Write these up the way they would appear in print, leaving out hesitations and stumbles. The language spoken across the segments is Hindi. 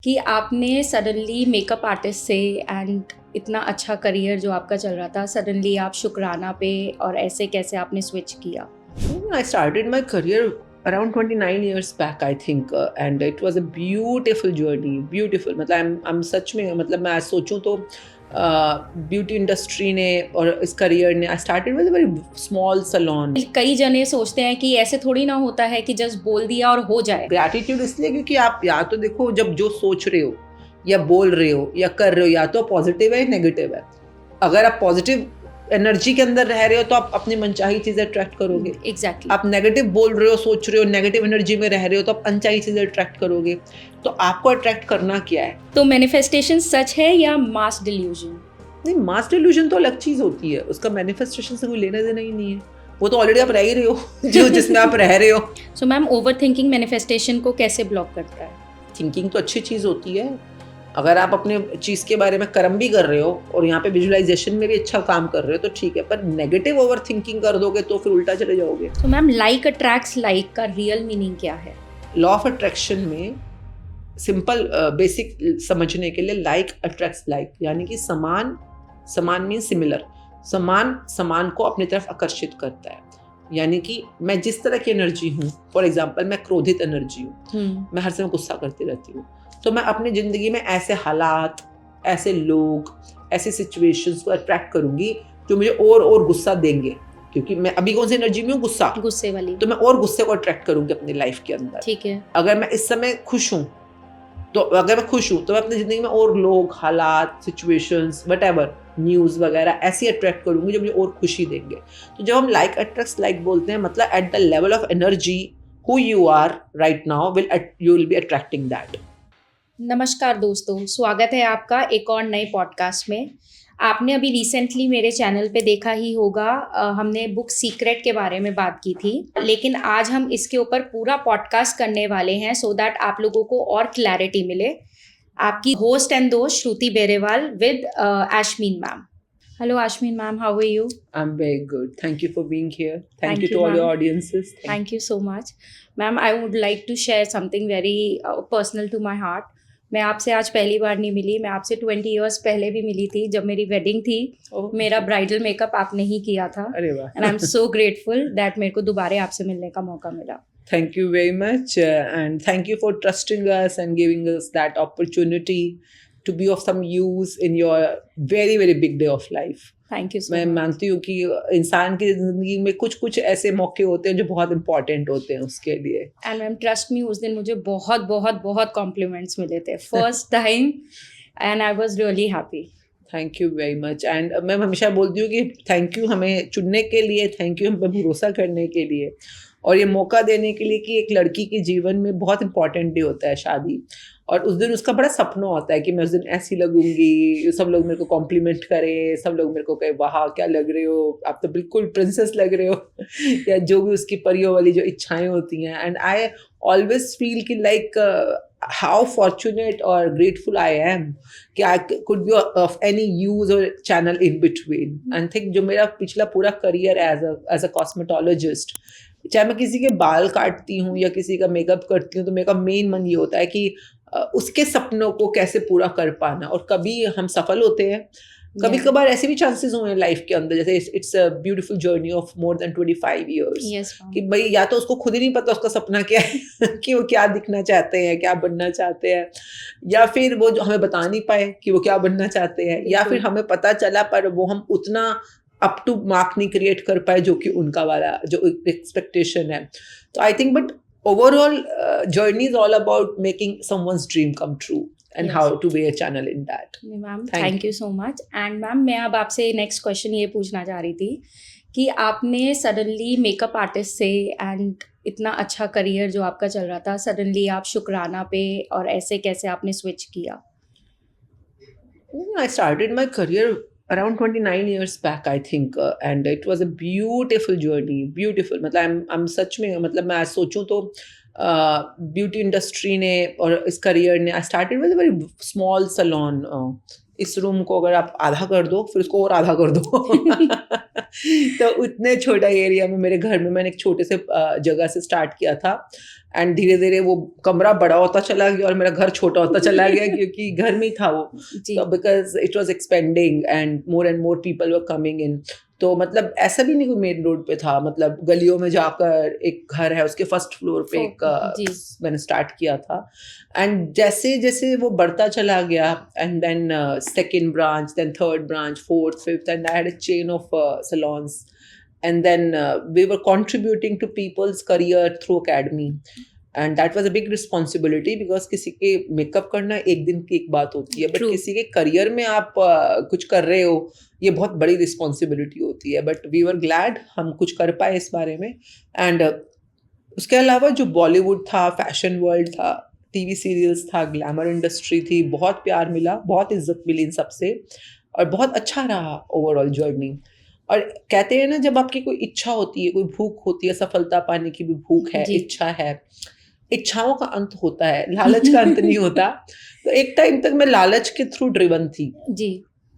कि आपने सडनली मेकअप आर्टिस्ट से एंड इतना अच्छा करियर जो आपका चल रहा था, सडनली आप शुक्राना पे और ऐसे कैसे आपने स्विच किया? I started my career around 29 years back, I think, and it was a beautiful journey. Beautiful. मतलब I'm सच में मतलब मैं आज सोचूं तो ब्यूटी इंडस्ट्री ने और इस करियर ने I started with a very small salon. कई जने सोचते हैं कि ऐसे थोड़ी ना होता है कि जस्ट बोल दिया और हो जाए। ग्रैटिट्यूड इसलिए क्योंकि आप या तो देखो जब जो सोच रहे हो या बोल रहे हो या कर रहे हो या तो पॉजिटिव है या नेगेटिव है. अगर आप पॉजिटिव एनर्जी के अंदर रह रहे हो तो आप अपनी मनचाही चीजें अट्रैक्ट करोगे. एग्जैक्टली। आप नेगेटिव बोल रहे हो, सोच रहे हो, नेगेटिव एनर्जी में रह रहे हो तो आप अनचाही चीजें अट्रैक्ट करोगे. तो आपको अट्रैक्ट करना क्या है? तो मैनिफेस्टेशन सच है या मास डिल्यूजन? नहीं, मास डिल्यूजन तो अलग चीज होती है, उसका मैनिफेस्टेशन से कोई लेना देना ही नहीं है. वो तो ऑलरेडी आप रह ही रहे हो जो जिसमें आप रह रहे हो. सो मैम, ओवरथिंकिंग मैनिफेस्टेशन को कैसे ब्लॉक करता है? थिंकिंग तो अच्छी चीज होती है. अगर आप अपने चीज के बारे में कर्म भी कर रहे हो और यहाँ पे विजुअलाइजेशन में भी अच्छा काम कर रहे हो तो ठीक है, पर नेगेटिव ओवर थिंकिंग कर दोगे तो फिर उल्टा चले जाओगे. तो मैम, लाइक अट्रैक्ट्स लाइक का रियल मीनिंग क्या है? लॉ ऑफ अट्रैक्शन में सिंपल बेसिक समझने के लिए लाइक अट्रैक्ट्स लाइक, यानी कि समान समान मीन सिमिलर. समान को अपनी तरफ आकर्षित करता है. यानी कि मैं जिस तरह की एनर्जी हूँ, फॉर एग्जाम्पल मैं क्रोधित एनर्जी हूँ, मैं हर समय गुस्सा करती रहती हूँ, तो मैं अपनी ज़िंदगी में ऐसे हालात, ऐसे लोग, ऐसी सिचुएशंस को अट्रैक्ट करूँगी जो मुझे और गुस्सा देंगे. क्योंकि मैं अभी कौन सी एनर्जी में हूँ? गुस्से वाली. तो मैं और गुस्से को अट्रैक्ट करूँगी अपनी लाइफ के अंदर. ठीक है. अगर मैं इस समय खुश हूँ तो मैं अपनी ज़िंदगी में और लोग, हालात, सिचुएशंस, व्हाटएवर, न्यूज़ वगैरह ऐसी अट्रैक्ट करूँगी जो मुझे और खुशी देंगे. तो जब हम लाइक अट्रैक्ट्स लाइक बोलते हैं, मतलब at the level of energy who you are right now you will be attracting that. नमस्कार दोस्तों, स्वागत है आपका एक और नए पॉडकास्ट में. आपने अभी रिसेंटली मेरे चैनल पे देखा ही होगा, हमने बुक सीक्रेट के बारे में बात की थी, लेकिन आज हम इसके ऊपर पूरा पॉडकास्ट करने वाले हैं सो दैट आप लोगों को और क्लैरिटी मिले. आपकी होस्ट एंड दोस्त Shruti Berewal with Ashmeen ma'am. Hello Ashmin ma'am, how are you? I'm very good. Thank you for being here. Thank you to you, all your ma'am. audiences. Thank you so much. Ma'am, I would like to share something very personal to my heart. मैं आपसे आज पहली बार नहीं मिली, मैं आपसे 20 इयर्स पहले भी मिली थी जब मेरी वेडिंग थी. मेरा ब्राइडल मेकअप आपने ही किया था. अरे वाह. And I am so grateful that मेरे को दोबारा आपसे मिलने का मौका मिला. Thank you very much, and thank you for trusting us and giving us that opportunity to be of some use in your very very big day of life. Thank you so मैं मच. मानती हूँ कि इंसान की जिंदगी में कुछ ऐसे मौके होते हैं जो बहुत इंपॉर्टेंट होते हैं उसके लिए. एंड मैम, ट्रस्ट मी, उस दिन मुझे बहुत बहुत बहुत कॉम्प्लीमेंट्स मिले थे first time and I was really happy. Thank you very much. And मैं हमेशा बोलती हूँ कि थैंक यू हमें चुनने के लिए, थैंक यू हम पे भरोसा करने के लिए और ये मौका देने के लिए कि एक लड़की के जीवन में बहुत इंपॉर्टेंट डे होता है शादी, और उस दिन उसका बड़ा सपना होता है कि मैं उस दिन ऐसी लगूंगी, सब लोग मेरे को कॉम्प्लीमेंट करें, सब लोग मेरे को कहे वाह क्या लग रहे हो, आप तो बिल्कुल प्रिंसेस लग रहे हो या जो भी उसकी परियों वाली जो इच्छाएं होती हैं. एंड आई ऑलवेज फील कि like how fortunate or grateful I am कि I could be of any use or channel in between. And think जो मेरा पिछला पूरा करियर as a cosmetologist, चाहे मैं किसी के बाल काटती हूँ या किसी का मेकअप करती हूँ, तो मेरा मेन मन ये होता है कि उसके सपनों को कैसे पूरा कर पाना. और कभी हम सफल होते हैं, कभी कभार ऐसे भी चांसेस हुए हैं लाइफ के अंदर, जैसे it's a beautiful journey of more than 25 years कि भाई या तो उसको खुद ही नहीं पता उसका सपना क्या है कि वो क्या दिखना चाहते हैं, क्या बनना चाहते हैं, या फिर वो जो हमें बता नहीं पाए कि वो क्या बनना चाहते हैं, या फिर हमें पता चला पर वो हम उतना अप टू मार्क नहीं क्रिएट कर पाए जो कि उनका वाला जो एक्सपेक्टेशन है. तो I think but overall journey is all about making someone's dream come true and how to be a channel in that. Ma'am, thank you so much. And ma'am, मैं अब आपसे नेक्स्ट क्वेश्चन ये पूछना चाह रही थी कि आपने सडनली मेकअप आर्टिस्ट से एंड इतना अच्छा करियर जो आपका चल रहा था, सडनली आप शुक्राना पे और ऐसे कैसे आपने स्विच किया? I started my career around 29 years back, I think, and it was a beautiful journey. Beautiful. मतलब I'm सच में मतलब मैं आज सोचूं तो ब्यूटी इंडस्ट्री ने और इस करियर ने, I started with very small salon. इस रूम को अगर आप आधा कर दो फिर उसको और आधा कर दो तो उतने छोटा एरिया में मेरे घर में मैंने एक छोटे से जगह से स्टार्ट किया था, एंड धीरे धीरे वो कमरा बड़ा होता चला गया और मेरा घर छोटा होता चला गया क्योंकि घर में ही था वो, तो because it was expanding and more people were coming in. तो मतलब ऐसा भी नहीं कोई मेन रोड पे था, मतलब गलियों में जाकर एक घर है उसके फर्स्ट फ्लोर पे एक मैंने स्टार्ट किया था। एंड जैसे जैसे वो बढ़ता चला गया, and then second branch, then third branch, fourth, fifth, and I had a chain of salons. And then we were contributing to people's career through academy, and that was a big responsibility because किसी के मेकअप करना एक दिन की एक बात होती है, बट किसी के करियर में आप कुछ कर रहे हो ये बहुत बड़ी रिस्पॉन्सिबिलिटी होती है। बट वी वर ग्लैड हम कुछ कर पाए इस बारे में। एंड उसके अलावा जो बॉलीवुड था, फैशन वर्ल्ड था, टीवी सीरियल्स था, ग्लैमर इंडस्ट्री थी, बहुत प्यार मिला, बहुत इज्जत मिली इन सबसे, और बहुत अच्छा रहा ओवरऑल जर्नी। और कहते हैं ना, जब आपकी कोई इच्छा होती है, कोई भूख होती है, सफलता पाने की भी भूख है, इच्छा है, इच्छाओं का अंत होता है, लालच का अंत नहीं होता। तो एक टाइम तक मैं लालच के थ्रू ड्रिवन थी जी।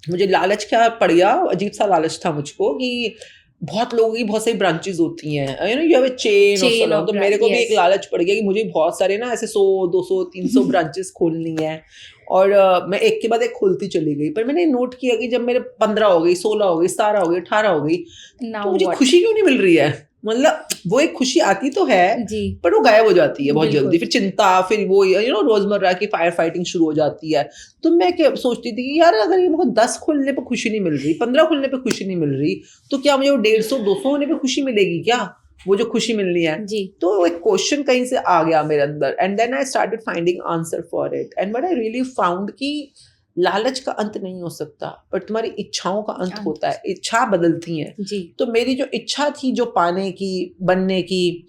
मुझे लालच क्या पड़ गया, अजीब सा लालच था मुझको कि बहुत लोगों की बहुत सारी ब्रांचेस होती हैं, you know, you have a chain of salon. तो मेरे को भी एक लालच पड़ गया कि मुझे बहुत सारे ना ऐसे 100, 200, 300 ब्रांचेस खोलनी है, और मैं एक के बाद एक खोलती चली गई। पर मैंने नोट किया कि जब मेरे 15 हो गई, 16 हो गई, 17 हो गई, 18 हो गई, तो मुझे खुशी क्यों नहीं मिल रही है। मतलब वो एक खुशी आती तो है पर वो गायब हो जाती है बहुत जल्दी, फिर चिंता, फिर वो यू नो रोजमर्रा की फायर फाइटिंग शुरू हो जाती है। तो मैं क्या सोचती थी कि यार अगर ये मुझे 10 खुलने पे खुशी नहीं मिल रही, 15 खुलने पे खुशी नहीं मिल रही, तो क्या मुझे वो 150, 200 होने पे खुशी मिलेगी क्या, वो जो खुशी मिलनी है जी। तो एक क्वेश्चन कहीं से आ गया मेरे अंदर, and then I started finding answer for it, and what I really found कि लालच का अंत नहीं हो सकता, पर तुम्हारी इच्छाओं का अंत होता है। इच्छा बदलती हैं जी। तो मेरी जो इच्छा थी जो पाने की, बनने की,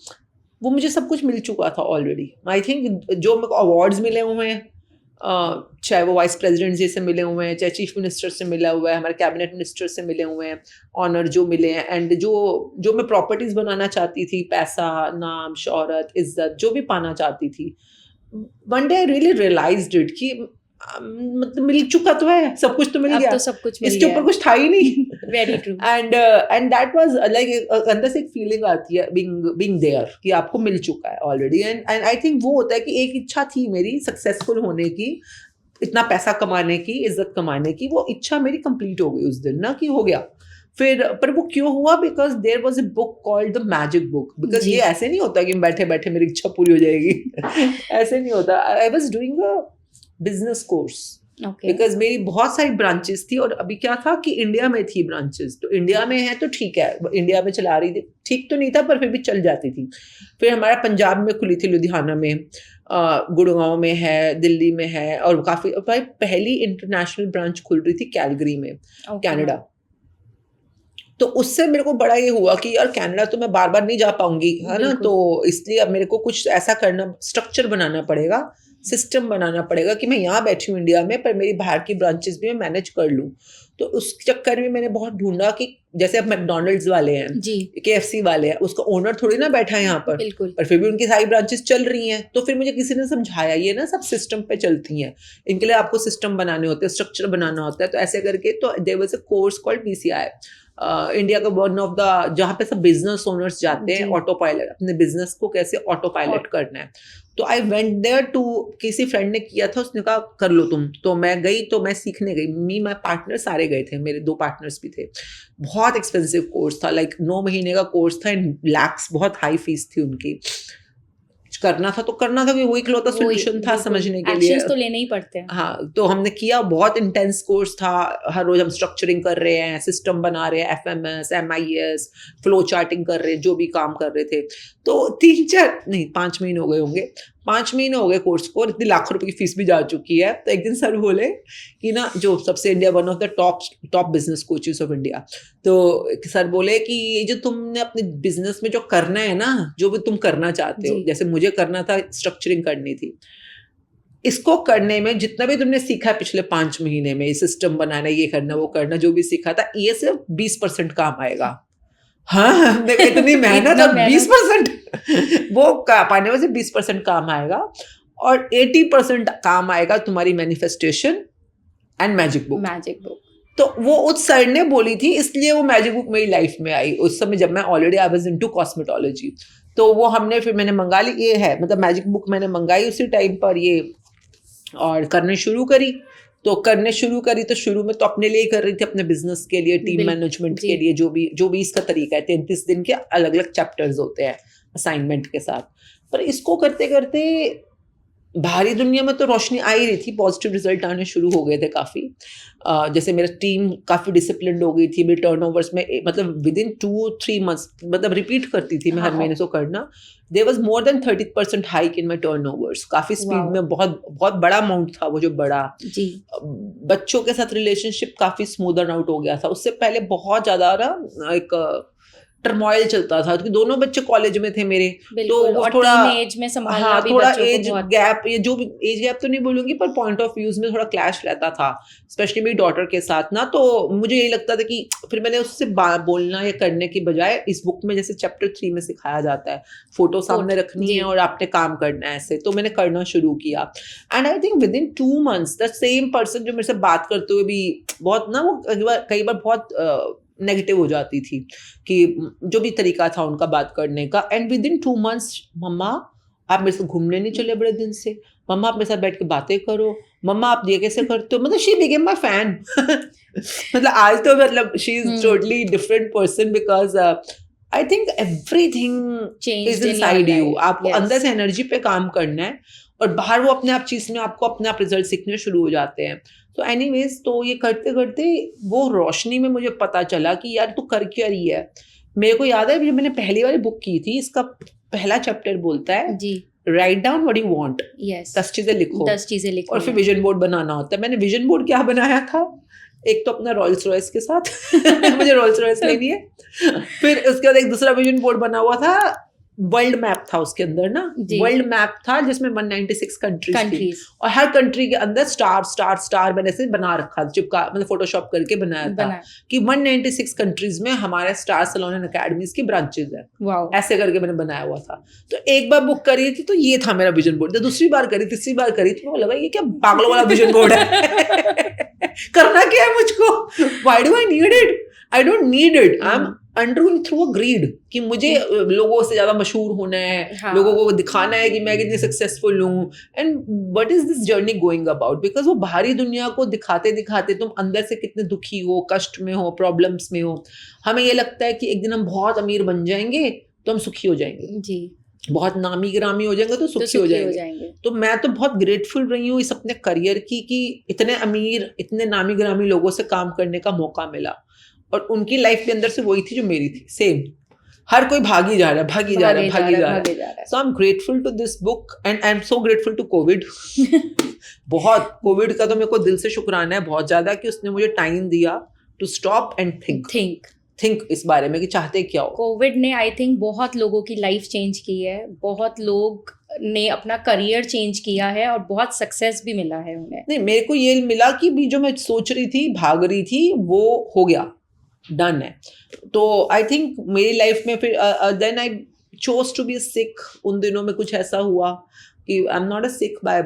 वो मुझे सब कुछ मिल चुका था ऑलरेडी। आई थिंक जो मेरे को अवार्ड्स मिले हुए हैं, चाहे वो वाइस प्रेसिडेंट जी से मिले हुए हैं, चाहे चीफ मिनिस्टर से मिला हुआ है, हमारे कैबिनेट मिनिस्टर से मिले हुए हैं, ऑनर जो मिले हैं, एंड जो मैं प्रॉपर्टीज बनाना चाहती थी, पैसा, नाम, शोहरत, इज्जत जो भी पाना चाहती थी, one day I really realised it कि मतलब मिल चुका तो है, सब कुछ तो मिल गया, तो सब कुछ मिल इसके ऊपर कुछ था ही नहीं। Very true. And that was like अंदर से एक फीलिंग आती है बीइंग देयर कि आपको मिल चुका है ऑलरेडी। एंड आई थिंक वो होता है कि एक इच्छा थी मेरी सक्सेसफुल होने की, इतना पैसा कमाने की, इज्जत कमाने की, वो इच्छा मेरी कंप्लीट हो गई उस दिन, ना कि हो गया फिर। पर वो क्यों हुआ, because there was a book called the magic book. Because ये ऐसे नहीं होता कि बैठे बैठे मेरी इच्छा पूरी हो जाएगी ऐसे नहीं होता। I was doing a business course, because मेरी बहुत सारी ब्रांचेस थी, और अभी क्या था कि इंडिया में थी ब्रांचेस, तो इंडिया में है तो ठीक है, इंडिया में चला रही थी, ठीक तो नहीं था पर फिर भी चल जाती थी। फिर हमारा पंजाब में खुली थी, लुधियाना में, गुड़गांव में है, दिल्ली में है, और काफी पहली इंटरनेशनल ब्रांच खुल रही थी कैलगरी में, कनाडा। तो उससे मेरे को बड़ा ये हुआ कि यार कनाडा तो मैं बार बार नहीं जा पाऊंगी, है ना, तो इसलिए अब मेरे को कुछ ऐसा करना, स्ट्रक्चर बनाना पड़ेगा, सिस्टम बनाना पड़ेगा कि मैं यहाँ बैठी हूँ इंडिया में, पर मेरी बाहर की ब्रांचेस भी मैं मैनेज कर लूँ। तो उस चक्कर में मैंने बहुत ढूंढा कि जैसे अब मैकडॉनल्ड्स वाले हैं जी, KFC वाले हैं, उसका ओनर थोड़ी ना बैठा है यहाँ पर, पर फिर भी उनकी सारी ब्रांचेस चल रही हैं। तो फिर मुझे किसी ने समझाया ये ना सब सिस्टम पे चलती हैं, इनके लिए आपको सिस्टम बनाने होते हैं, स्ट्रक्चर बनाना होता है। तो ऐसे करके तो there was a course called PCI, India का वन ऑफ द, जहाँ पे सब बिजनेस ओनर्स जाते हैं, ऑटो पायलट, अपने बिजनेस को कैसे ऑटो पायलट करना है। तो आई वेंट देयर टू, किसी फ्रेंड ने किया था, उसने कहा कर लो तुम, तो मैं गई, तो मैं सीखने गई, मी माय पार्टनर सारे गए थे, मेरे 2 पार्टनर्स भी थे। बहुत एक्सपेंसिव कोर्स था, लाइक 9 महीने का कोर्स था, इन लैक्स, बहुत हाई फीस थी उनकी। करना था तो करना था, वही इकलौता सोल्यूशन था समझने के लिए, तो लेने ही पड़ते हैं। हाँ, तो हमने किया, बहुत इंटेंस कोर्स था, हर रोज हम स्ट्रक्चरिंग कर रहे हैं, सिस्टम बना रहे हैं, FMS, MIS, फ्लो चार्टिंग कर रहे हैं, जो भी काम कर रहे थे। तो 5 महीने हो गए होंगे, 5 महीने हो गए कोर्स को, इतनी लाखों रुपए की फीस भी जा चुकी है। तो एक दिन सर बोले कि ना, जो सबसे India one of the top business coaches of India, तो सर बोले कि ये जो तुमने अपने बिजनेस में जो करना है ना, जो भी तुम करना चाहते हो, जैसे मुझे करना था, स्ट्रक्चरिंग करनी थी, इसको करने में जितना भी तुमने सीखा है पिछले 5 महीने में, सिस्टम बनाना, ये करना, वो करना, जो भी सीखा था, ये सिर्फ 20% काम आएगा, हाँ, देखो इतनी मेहनत इतना और मेहनत। 20% वो पाने में से 20% काम आएगा और 80% काम आएगा तुम्हारी manifestation and magic book. Magic book. तो वो उस सर ने बोली थी, इसलिए वो मैजिक बुक मेरी लाइफ में आई उस समय जब मैं already I was into cosmetology. तो वो हमने फिर मैंने मंगा ली, ये है मतलब मैजिक बुक मैंने मंगाई उसी टाइम पर ये, और करने शुरू करी। तो करने शुरू करी तो शुरू में तो अपने लिए ही कर रही थी, अपने बिजनेस के लिए, टीम मैनेजमेंट के लिए, जो भी इसका तरीका है। 33 दिन के अलग अलग चैप्टर्स होते हैं असाइनमेंट के साथ। पर इसको करते करते बाहरी दुनिया में तो रोशनी आ ही रही थी, पॉजिटिव रिजल्ट आने शुरू हो गए थे काफ़ी। जैसे मेरा टीम काफ़ी डिसिप्लिन्ड हो गई थी, मेरे टर्नओवर्स में मतलब विद इन 2-3 मंथ्स मतलब रिपीट करती थी मैं हर महीने से करना। There was more than 30% hike in my turnovers, काफ़ी स्पीड में, बहुत बहुत बड़ा अमाउंट था वो जो बढ़ा जी। बच्चों के साथ रिलेशनशिप काफ़ी स्मूदन आउट हो गया था। उससे पहले बहुत ज़्यादा ना एक टर्मोइल चलता था क्योंकि दोनों बच्चे कॉलेज में थे मेरे, तो वो थोड़ा एज में संभालना हाँ भी थोड़ा बच्चों एज को बहुत गैप, ये जो भी एज गैप तो नहीं बोलूंगी पर पॉइंट ऑफ व्यूज में थोड़ा क्लैश रहता था, स्पेशली मेरी डॉटर के साथ ना। तो मुझे यही लगता था कि फिर मैंने उससे बोलना या करने की बजाय इस बुक में जैसे चैप्टर 3 में सिखाया जाता है फोटो सामने रखनी है और आपने काम करना है ऐसे, तो मैंने करना शुरू किया। And I think with in 2 months the same person जो मेरे से बात करते हुए भी बहुत ना वो कई बार बहुत नेगेटिव हो जाती थी कि जो भी तरीका था उनका बात करने का, एंड विद इन 2 months मम्मा आप मेरे से घूमने नहीं चले बड़े दिन से, मम्मा आप मेरे साथ बैठ के बातें करो, मम्मा आप ये कैसे करते हो, मतलब शी बिकेम माय फैन। मतलब आज तो मतलब she is totally different person because I think everything is inside you. आपको अंदर से एनर्जी पे काम करना है और बाहर वो अपने आप चीज में आपको अपने आप रिजल्ट सीखने शुरू हो जाते हैं। तो एनीवेज तो ये करते करते वो रोशनी में मुझे पता चला कि यार तू कर क्या रही है। मेरे को याद है जब मैंने पहली वाली बुक की थी, इसका पहला चैप्टर बोलता है जी write down what you want, 10 चीजें लिखो, 10 चीजें लिखो और फिर विजन बोर्ड बनाना होता है। मैंने विजन बोर्ड क्या बनाया था, एक तो अपना रॉल्स रॉयस के साथ मुझे रॉल्स रॉयस लेनी है, फिर उसके बाद एक दूसरा विजन बोर्ड बना हुआ था, वर्ल्ड मैप था उसके अंदर ना, वर्ल्ड मैप था जिसमें 196 कंट्रीज थी और हर कंट्री के अंदर स्टार स्टार स्टार मैंने से बना रखा, चिपका मतलब फोटोशॉप करके बनाया था कि 196 कंट्रीज में हमारे स्टार सैलून एंड अकेडमीज की ब्रांचेस है, ऐसे करके मैंने बनाया हुआ था। तो एक बार बुक करी थी तो ये था मेरा विजन बोर्ड, तो दूसरी बार करी, तीसरी बार करी तो मुझे लगा ये क्या पागलों वाला विजन बोर्ड है। करना क्या है मुझको, why do I need it, I don't need it, I am undergoing through a greed कि मुझे लोगों से ज्यादा मशहूर होना है, हाँ. लोगों को दिखाना है कि मैं कितनी सक्सेसफुल हूँ। And what is this journey going about, because वो बाहरी दुनिया को दिखाते दिखाते तुम अंदर से कितने दुखी हो, कष्ट में हो, प्रॉब्लम्स में हो। हमें ये लगता है कि एक दिन हम बहुत अमीर बन जाएंगे तो हम सुखी हो जाएंगे जी, बहुत नामी गिरामी हो जाएंगे तो सुखी हो जाएंगे। तो मैं तो बहुत ग्रेटफुल रही हूँ इस अपने करियर की कि इतने अमीर इतने नामी गिरामी लोगों से काम करने का मौका मिला और उनकी लाइफ के अंदर से वही थी जो मेरी थी, सेम। हर कोई भागी जा रहा है। So I am grateful to this book and I am so grateful to Covid. बहुत कोविड का तो मेरे को दिल से शुक्राना है बहुत ज्यादा कि उसने मुझे टाइम दिया टू स्टॉप एंड थिंक इस बारे में कि चाहते क्या हो। कोविड ने आई थिंक बहुत लोगों की लाइफ चेंज की है, बहुत लोग ने अपना करियर चेंज किया है और बहुत सक्सेस भी मिला है उन्हें। नहीं, मेरे को ये मिला कि भी जो मैं सोच रही थी, भाग रही थी, वो हो गया, डन है। तो आई थिंक मेरी लाइफ में फिर then I chose to be sick. उन दिनों में कुछ ऐसा हुआ कि I am not a sick by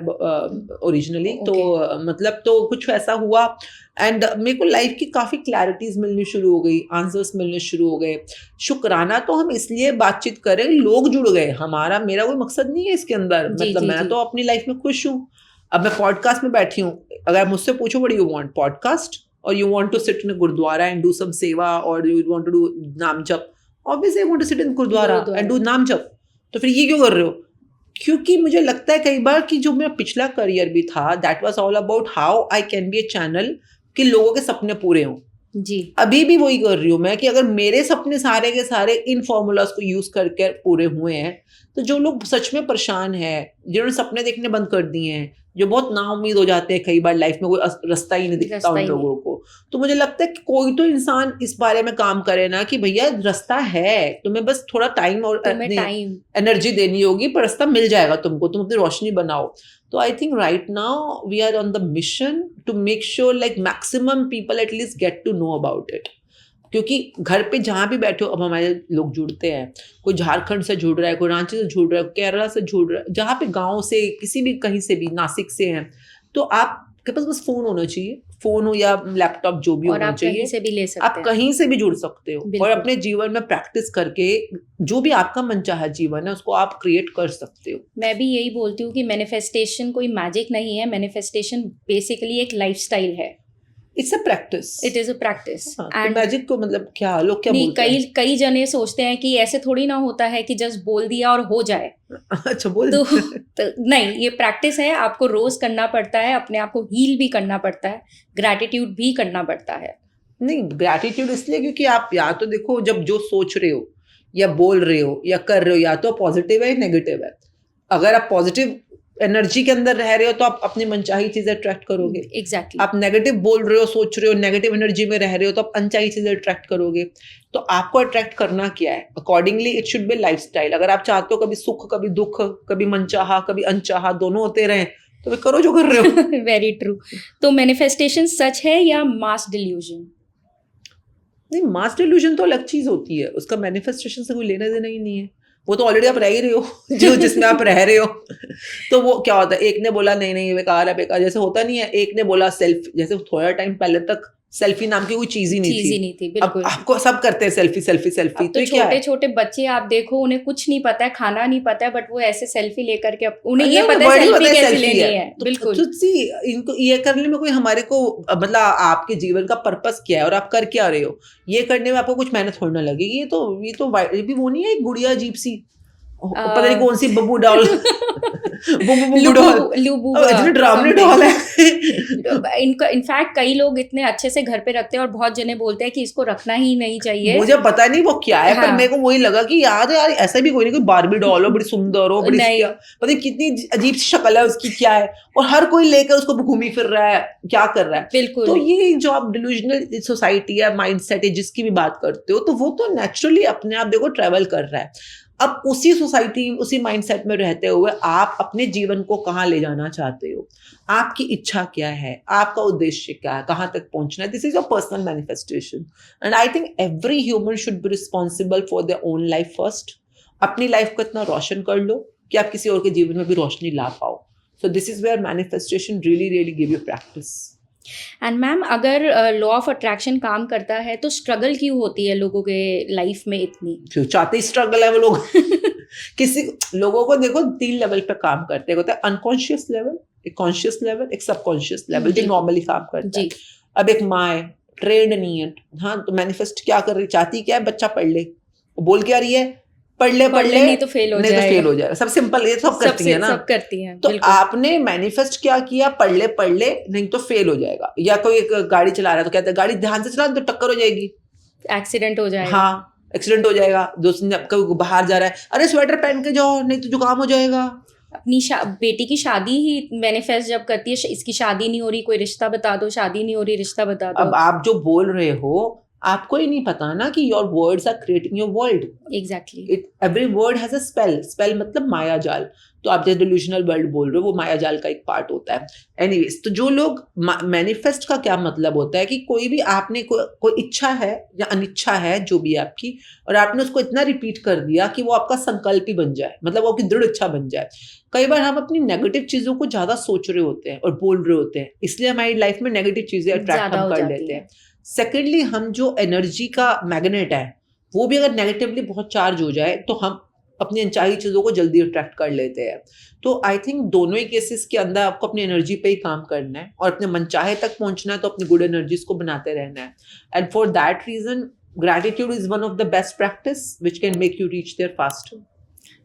originally, तो मतलब तो कुछ ऐसा हुआ एंड मेरे को लाइफ की काफ़ी क्लैरिटीज मिलनी शुरू हो गई, आंसर्स मिलने शुरू हो गए। शुक्राना तो हम इसलिए बातचीत करें, लोग जुड़ गए, मेरा कोई मकसद नहीं है इसके अंदर, मतलब मैं तो अपनी लाइफ में खुश हूँ। अब मैं पॉडकास्ट में बैठी हूँ, अगर मुझसे पूछो what you want, podcast or you want to sit in a gurdwara and do some seva, or you want to do naam jap, obviously I want to sit in gurdwara and do naam jap। तो फिर ये क्यों कर रहे हो? क्योंकि मुझे लगता है कई बार कि जो मेरा पिछला करियर भी था, that was all about how I can be a channel कि लोगों के सपने पूरे हों जी। अभी भी वही कर रही हूँ मैं कि अगर मेरे सपने सारे के सारे इन फॉर्मूलाज को यूज करके पूरे हुए हैं, तो जो लोग सच में परेशान हैं, जिन्होंने सपने देखने बंद कर दिए हैं, जो बहुत नाउम्मीद हो जाते हैं कई बार लाइफ में, कोई रास्ता ही नहीं दिखता उन लोगों को, तो मुझे लगता है कि कोई तो इंसान इस बारे में काम करे ना कि भैया रास्ता है, तुम्हें बस थोड़ा टाइम और एनर्जी देनी होगी, पर रास्ता मिल जाएगा तुमको, तुम अपनी रोशनी बनाओ। तो I think right now we are on the mission to make sure like maximum people at least get to know about it. क्योंकि घर पे जहाँ भी बैठे हो, अब हमारे लोग जुड़ते हैं, कोई झारखंड से जुड़ रहा है, कोई रांची से जुड़ रहा है, केरला से जुड़ रहा है, जहाँ पे गाँव से किसी भी कहीं से भी, नासिक से हैं, तो आपके पास बस फोन होना चाहिए, फोन हो या लैपटॉप जो भी और होना आप चाहिए, कहीं से भी ले सकते आप हैं। कहीं से भी जुड़ सकते हो और बिल्कुल। अपने जीवन में प्रैक्टिस करके जो भी आपका मनचाहा जीवन है उसको आप क्रिएट कर सकते हो। मैं भी यही बोलती हूँ कि मैनिफेस्टेशन कोई मैजिक नहीं है, मैनिफेस्टेशन बेसिकली एक लाइफस्टाइल है। It's a practice. It is a practice. तो मैजिक को मतलब क्या लोग क्या नहीं, बोलते हैं? कई जने सोचते हैं कि ऐसे थोड़ी ना होता है कि जस्ट बोल दिया और हो जाए। अच्छा, बोल तो नहीं, ये प्रैक्टिस है, आपको रोज करना पड़ता है, अपने आप को हील भी करना पड़ता है, ग्रैटिट्यूड भी करना पड़ता है। नहीं, ग्रैटिट्यूड इसलिए क्योंकि आप या तो देखो, जब जो सोच रहे हो या बोल रहे हो या कर रहे हो, या तो पॉजिटिव है या नेगेटिव है। अगर आप पॉजिटिव एनर्जी के अंदर रह रहे हो तो आप अपनी मनचाही चीजें अट्रैक्ट करोगे। एग्जैक्टली। आप नेगेटिव बोल रहे हो, सोच रहे हो, नेगेटिव एनर्जी में रह रहे हो तो आप अनचाही चीजें अट्रैक्ट करोगे। तो आपको अट्रैक्ट करना क्या है? Accordingly it should be lifestyle. अगर आप चाहते हो कभी सुख, कभी दुख, कभी मनचाहा, कभी अनचाहा, दोनों होते रहे, तो वे करो जो कर रहे हो। Very true. तो मैनिफेस्टेशन सच है या मास डिल्यूजन? नहीं, मास डिल्यूजन तो अलग चीज होती है, उसका मैनिफेस्टेशन से कोई लेना देना ही नहीं है। वो तो ऑलरेडी आप रह ही रहे हो जो जिसमें आप रह रहे हो। तो वो क्या होता है, एक ने बोला नहीं नहीं बेकार है बेकार, जैसे होता नहीं है, एक ने बोला सेल्फ, जैसे थोड़ा टाइम पहले तक सेल्फी नाम की कोई चीज ही नहीं थी। बिल्कुल। अब आपको सब करते हैं सेल्फी सेल्फी सेल्फी। तो छोटे छोटे बच्चे आप देखो, उन्हें कुछ नहीं पता है, खाना नहीं पता है, बट वो ऐसे सेल्फी लेकर के उन्हें ये पता है सेल्फी कैसे लेनी है। बिल्कुल। इनको ये करने में कोई हमारे को मतलब आपके जीवन का पर्पस क्या है और आप कर क्या रहे हो, ये करने में आपको कुछ मेहनत थोड़ी ना लगेगी। ये भी वो नहीं है एक गुड़िया अजीब सी, पता नहीं कौन सी बब्बू डॉल बुबू डॉल, इतने ड्रामने डॉल है। इनफैक्ट कई लोग इतने अच्छे से घर पे रखते हैं और बहुत जने बोलते हैं कि इसको रखना ही नहीं चाहिए। मुझे पता नहीं वो क्या है, पर हाँ। मेरे को वही लगा कि यार ऐसा भी कोई नहीं, कोई बारबी डॉल हो, बड़ी सुंदर हो, बड़ी पता नहीं कितनी अजीब सी शक्ल है उसकी, क्या है, और हर कोई लेकर उसको घूमी फिर रहा है, क्या कर रहा है। बिल्कुल। तो ये जो आप डिल्यूजनल सोसाइटी या माइंडसेट है जिसकी भी बात करते हो, तो वो तो नेचुरली अपने आप देखो ट्रेवल कर रहा है। अब उसी सोसाइटी, उसी माइंडसेट में रहते हुए आप अपने जीवन को कहाँ ले जाना चाहते हो, आपकी इच्छा क्या है, आपका उद्देश्य क्या है, कहाँ तक पहुंचना है, this is your personal manifestation. And I think every human should be responsible for their own life first. अपनी लाइफ को इतना रोशन कर लो कि आप किसी और के जीवन में भी रोशनी ला पाओ। So this is where manifestation really give you practice. And ma'am, अगर लॉ ऑफ अट्रैक्शन काम करता है तो स्ट्रगल क्यों होती है लोगों के लाइफ में इतनी? जो चाहते ही स्ट्रगल है वो लोग किसी लोगों को देखो 3 लेवल पे काम करते हैं, होता है अनकॉन्शियस लेवल, एक कॉन्शियस लेवल, एक सबकॉन्शियस लेवल जो नॉर्मली काम करता है। अब एक माँ है, ट्रेंड नहीं है, हाँ, तो मैनिफेस्ट क्या कर रही, चाहती क्या है, बच्चा पढ़ ले, बोल क्या रही है, पढ़ ले नहीं तो फेल हो जाएगा। सब सिंपल, ये सब करती है ना, सब करती हैं। तो आपने मैनिफेस्ट क्या किया, पढ़ ले नहीं तो फेल हो जाएगा। या कोई एक गाड़ी चला रहा है तो कहता है गाड़ी ध्यान से चला तो टक्कर हो जाएगी, एक्सीडेंट हो जाएगा। हाँ, एक्सीडेंट हो जाएगा। दोस्त बाहर जा रहा है, अरे स्वेटर पहन के जाओ नहीं तो जुकाम हो जाएगा। अपनी बेटी की शादी ही मैनिफेस्ट जब करती है, इसकी शादी नहीं हो रही, कोई रिश्ता बता दो, शादी नहीं हो रही, रिश्ता बता दो। अब आप जो बोल रहे हो आपको ही नहीं पता ना कि your words are creating your world. Exactly. Every word has a spell मतलब माया जाल। तो आप जैसे डिल्यूशनल वर्ल्ड बोल रहे हो, वो माया जाल का एक पार्ट होता है। एनीवेज, तो जो लोग मैनिफेस्ट का क्या मतलब होता है कि कोई भी आपने कोई इच्छा है या अनिच्छा है जो भी आपकी, और आपने उसको इतना रिपीट कर दिया कि वो आपका संकल्प ही बन जाए, मतलब वो आपकी दृढ़ इच्छा बन जाए। कई बार हम अपनी नेगेटिव चीजों को ज्यादा सोच रहे होते हैं और बोल रहे होते हैं, इसलिए हमारी लाइफ में नेगेटिव चीजें अट्रैक्ट हम कर लेते हैं। सेकेंडली, हम जो एनर्जी का मैग्नेट है वो भी अगर नेगेटिवली बहुत चार्ज हो जाए तो हम अपनी अनचाही चीजों को जल्दी अट्रैक्ट कर लेते हैं। तो आई थिंक दोनों ही केसेस के अंदर आपको अपनी एनर्जी पे ही काम करना है और अपने मनचाहे तक पहुंचना है, तो अपनी गुड एनर्जीज को बनाते रहना है। And for that reason gratitude is one of the best practice which can make you reach there faster.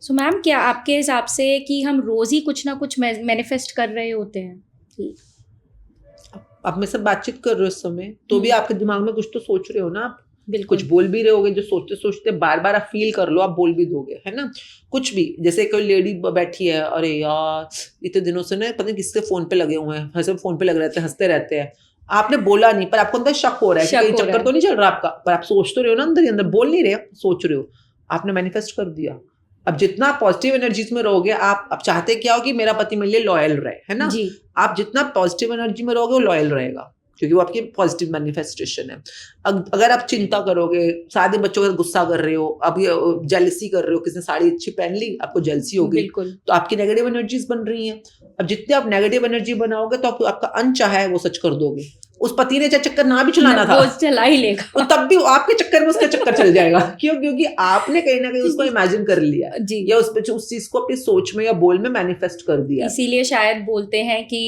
So ma'am, क्या आपके हिसाब से कि हम रोज ही कुछ ना कुछ मैनिफेस्ट कर रहे होते हैं? आप मेरे से बातचीत कर रहे हो इस समय, तो भी आपके दिमाग में कुछ तो सोच रहे हो ना आप, बिल्कुल कुछ बोल भी रहे होगे, जो सोचते सोचते बार बार आप फील कर लो, आप बोल भी दोगे, है ना। कुछ भी, जैसे कोई लेडी बैठी है, अरे यार इतने दिनों से ना पता नहीं किसके फोन पे लगे हुए हैं, सब फोन पे लगे रहते हैं, हंसते रहते हैं। आपने बोला नहीं, पर आपको अंदर शक हो रहा है कि कहीं चक्कर तो नहीं चल रहा आपका, पर आप सोच तो रहे हो ना, अंदर ही अंदर बोल नहीं रहे, सोच रहे हो, आपने मैनिफेस्ट कर दिया। अब जितना पॉजिटिव एनर्जीज में रहोगे, आप चाहते क्या हो कि मेरा पति मेरे लिए लॉयल रहे, है ना। आप जितना पॉजिटिव एनर्जी में रहोगे वो लॉयल रहेगा, क्योंकि वो आपकी पॉजिटिव मैनिफेस्टेशन है। अगर आप चिंता करोगे, शादी बच्चों का गुस्सा कर रहे हो, अब ये जेलसी कर रहे हो, किसी ने साड़ी अच्छी पहन ली, आपको जेलसी होगी, बिल्कुल। तो आपकी नेगेटिव एनर्जीज बन रही हैं। अब जितने आप नेगेटिव एनर्जी बनाओगे तो आपका अनचाहा है वो सच कर दोगे। उस पति ने चाहे चक्कर ना भी चलाना था, वो चला ही लेगा, तो तब भी आपके चक्कर में उसका चक्कर चल जाएगा। क्यों? क्योंकि आपने कहीं ना कहीं उसको इमेजिन कर लिया जी। या उस चीज को अपनी सोच में या बोल में मैनिफेस्ट कर दिया। इसीलिए शायद बोलते हैं कि